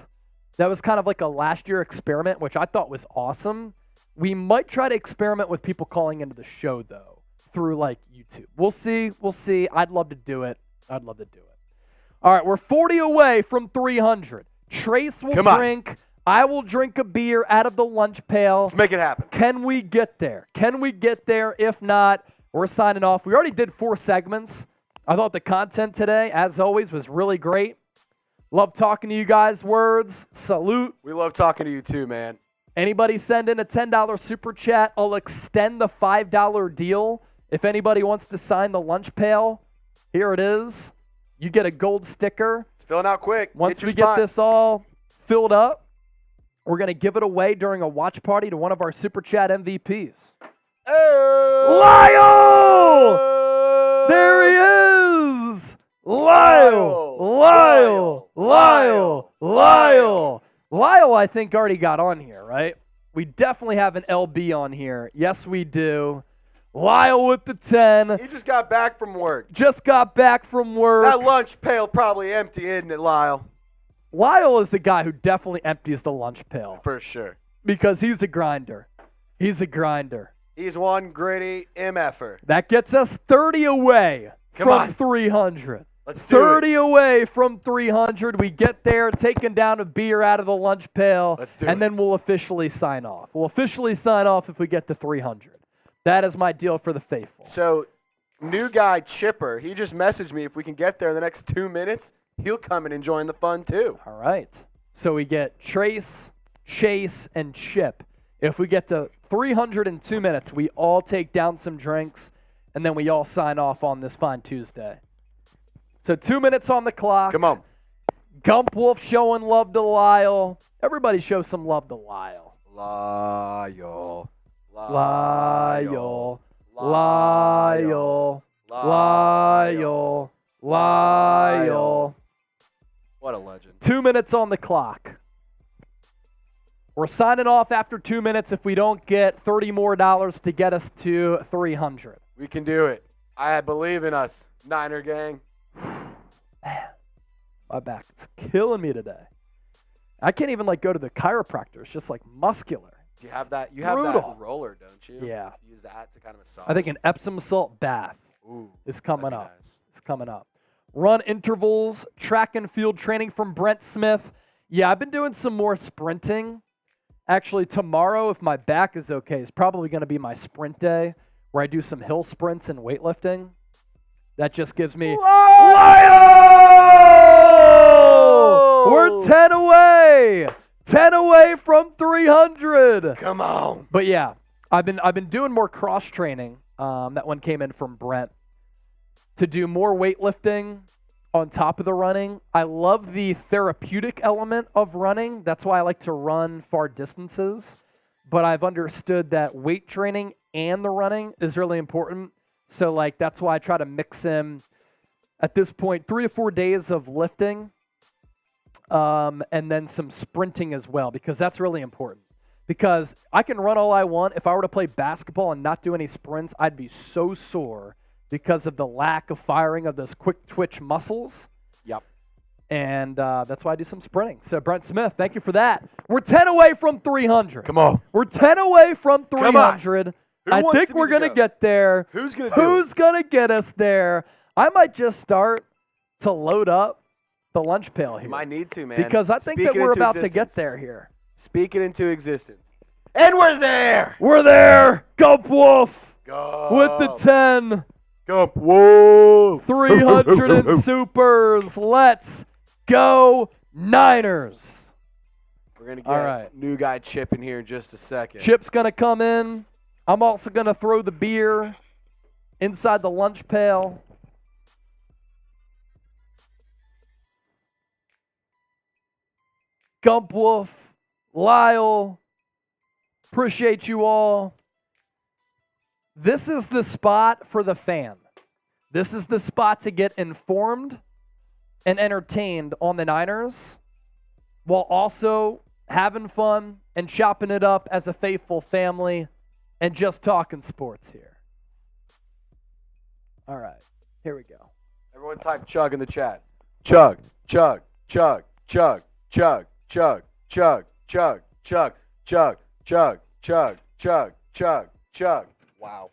That was kind of like a last year experiment, which I thought was awesome. We might try to experiment with people calling into the show, though, through like YouTube. We'll see. We'll see. I'd love to do it. All right, we're 40 away from 300. Trace will drink. I will drink a beer out of the lunch pail. Let's make it happen. Can we get there? If not, we're signing off. We already did 4 segments. I thought the content today, as always, was really great. Love talking to you guys. Words. Salute. We love talking to you too, man. Anybody send in a $10 super chat, I'll extend the $5 deal. If anybody wants to sign the lunch pail, here it is. You get a gold sticker. It's filling out quick. Once we get this all filled up, we're going to give it away during a watch party to one of our super chat MVPs. Lyle! There he is! Lyle, I think, already got on here, right? We definitely have an LB on here. Yes, we do. Lyle with the 10. He just got back from work. That lunch pail probably empty, isn't it, Lyle? Lyle is the guy who definitely empties the lunch pail. For sure. Because he's a grinder. He's one gritty MFer. That gets us 30 away from 300. Let's do 30 away from 300. We get there, taking down a beer out of the lunch pail. And then we'll officially sign off. We'll officially sign off if we get to 300. That is my deal for the faithful. So, new guy Chipper, he just messaged me if we can get there in the next 2 minutes, he'll come and join the fun too. All right. So we get Trace, Chase, and Chip. If we get to 302 minutes, we all take down some drinks, and then we all sign off on this fine Tuesday. So 2 minutes on the clock. Come on. Gump Wolf showing love to Lyle. Everybody show some love to Lyle. Lyle. What a legend. 2 minutes on the clock. We're signing off after 2 minutes if we don't get $30 more to get us to 300. We can do it. I believe in us, Niner gang. Man, my back is killing me today. I can't even go to the chiropractor. It's just muscular. Do you have that? You have that roller, don't you? Yeah. You use that to kind of massage. I think an Epsom salt bath is coming up. Nice. It's coming up. Run intervals, track and field training from Brent Smith. Yeah, I've been doing some more sprinting. Actually, tomorrow, if my back is okay, is probably going to be my sprint day where I do some hill sprints and weightlifting. That just gives me... Lyle! We're 10 away! 10 away from 300. Come on. But yeah, I've been doing more cross training. That one came in from Brent to do more weightlifting on top of the running. I love the therapeutic element of running. That's why I like to run far distances. But I've understood that weight training and the running is really important. So that's why I try to mix in at this point 3 to 4 days of lifting. And then some sprinting as well, because that's really important. Because I can run all I want. If I were to play basketball and not do any sprints, I'd be so sore because of the lack of firing of those quick twitch muscles. Yep. And that's why I do some sprinting. So, Brent Smith, thank you for that. We're 10 away from 300. Come on. We're 10 away from 300. I think we're going to get there. Who's going to do it? Who's going to get us there? I might just start to load up the lunch pail here. You might need to, man. Because I think that we're about to get there here. Speak it into existence. And we're there! We're there! Gump Wolf! Gump. With the 10. Gump Wolf! 300 and supers. Let's go Niners! We're going to get new guy Chip in here in just a second. Chip's going to come in. I'm also going to throw the beer inside the lunch pail. Gump Wolf, Lyle, appreciate you all. This is the spot for the fan. This is the spot to get informed and entertained on the Niners while also having fun and chopping it up as a faithful family and just talking sports here. All right, here we go. Everyone type chug in the chat. Chug, chug, chug, chug, chug, chug, chug, chug, chug, chug, chug, chug, chug, chug, chug. Wow.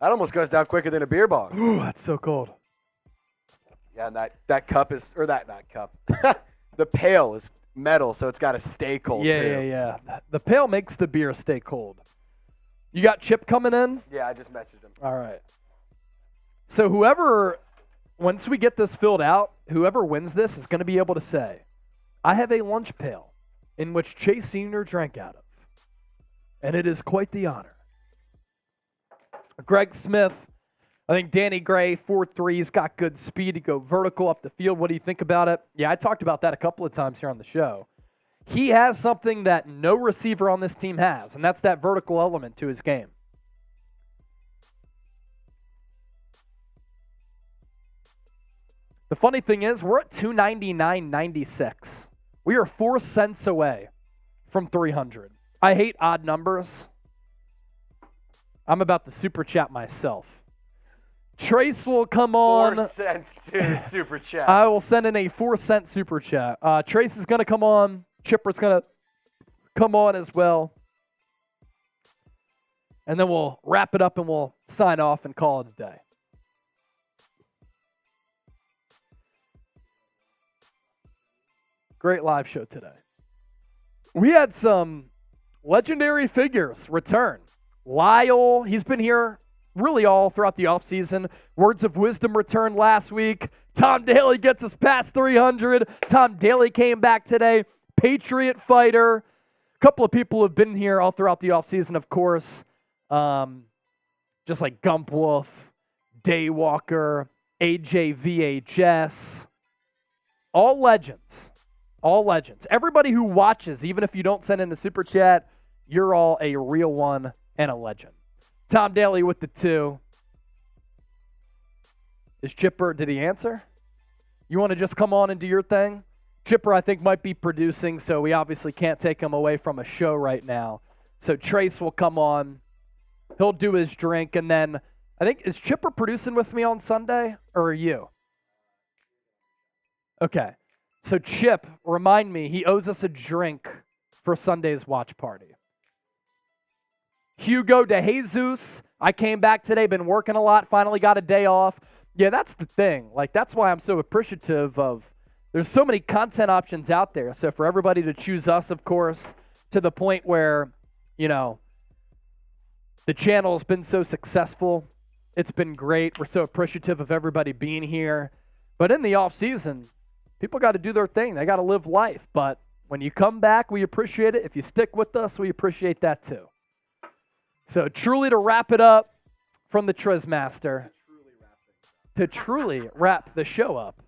That almost goes down quicker than a beer bong. Ooh, that's so cold. Yeah, and that cup is, or that not cup. The pail is metal, so it's got to stay cold too. Yeah. The pail makes the beer stay cold. You got Chip coming in? Yeah, I just messaged him. All right. So once we get this filled out, whoever wins this is going to be able to say, I have a lunch pail in which Chase Sr. drank out of. And it is quite the honor. Greg Smith, I think Danny Gray, 4-3. He's got good speed to go vertical up the field. What do you think about it? Yeah, I talked about that a couple of times here on the show. He has something that no receiver on this team has, and that's that vertical element to his game. The funny thing is, we're at 299.96. We are 4 cents away from 300. I hate odd numbers. I'm about to super chat myself. Trace will come on. 4 cents, dude, super chat. I will send in a 4-cent super chat. Trace is going to come on. Chipper's going to come on as well. And then we'll wrap it up and we'll sign off and call it a day. Great live show today. We had some legendary figures return. Lyle, he's been here really all throughout the offseason. Words of Wisdom returned last week. Tom Daly gets us past 300. Tom Daly came back today. Patriot Fighter. A couple of people have been here all throughout the offseason, of course. Just like Gump Wolf, Daywalker, AJ VHS. All legends. All legends. Everybody who watches, even if you don't send in a super chat, you're all a real one and a legend. Tom Daly with the 2. Is Chipper, did he answer? You want to just come on and do your thing? Chipper, I think, might be producing, so we obviously can't take him away from a show right now. So Trace will come on. He'll do his drink, and then I think, is Chipper producing with me on Sunday, or are you? Okay. So Chip, remind me, he owes us a drink for Sunday's watch party. Hugo de Jesus, I came back today, been working a lot, finally got a day off. Yeah, that's the thing. Like, that's why I'm so appreciative of, there's so many content options out there. So for everybody to choose us, of course, to the point where, you know, the channel's been so successful. It's been great. We're so appreciative of everybody being here. But in the off season, people got to do their thing. They got to live life. But when you come back, we appreciate it. If you stick with us, we appreciate that too. So truly to wrap it up from the Trizmaster, to truly wrap the show up.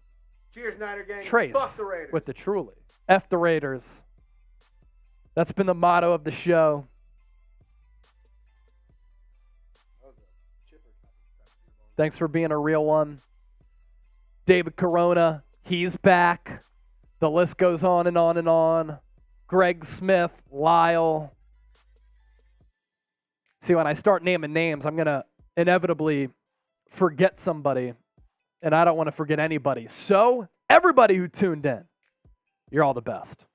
Cheers, Niner gang. Trace Fuck the Raiders. with the truly. F the Raiders. That's been the motto of the show. Thanks for being a real one. David Corona, he's back. The list goes on and on and on. Greg Smith, Lyle. See, when I start naming names, I'm going to inevitably forget somebody, and I don't want to forget anybody. So, everybody who tuned in, you're all the best.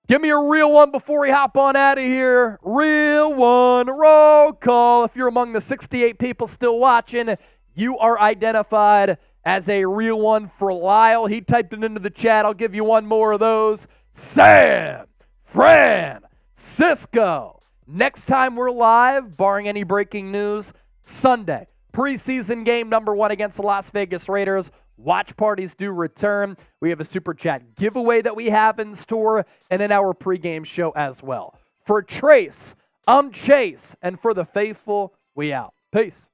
Give me a real one before we hop on out of here. Real one, roll call. If you're among the 68 people still watching, you are identified as a real one for Lyle. He typed it into the chat. I'll give you one more of those. San Francisco. Next time we're live, barring any breaking news, Sunday. Preseason game number 1 against the Las Vegas Raiders. Watch parties do return. We have a Super Chat giveaway that we have in store and in our pregame show as well. For Trace, I'm Chase, and for the faithful, we out. Peace.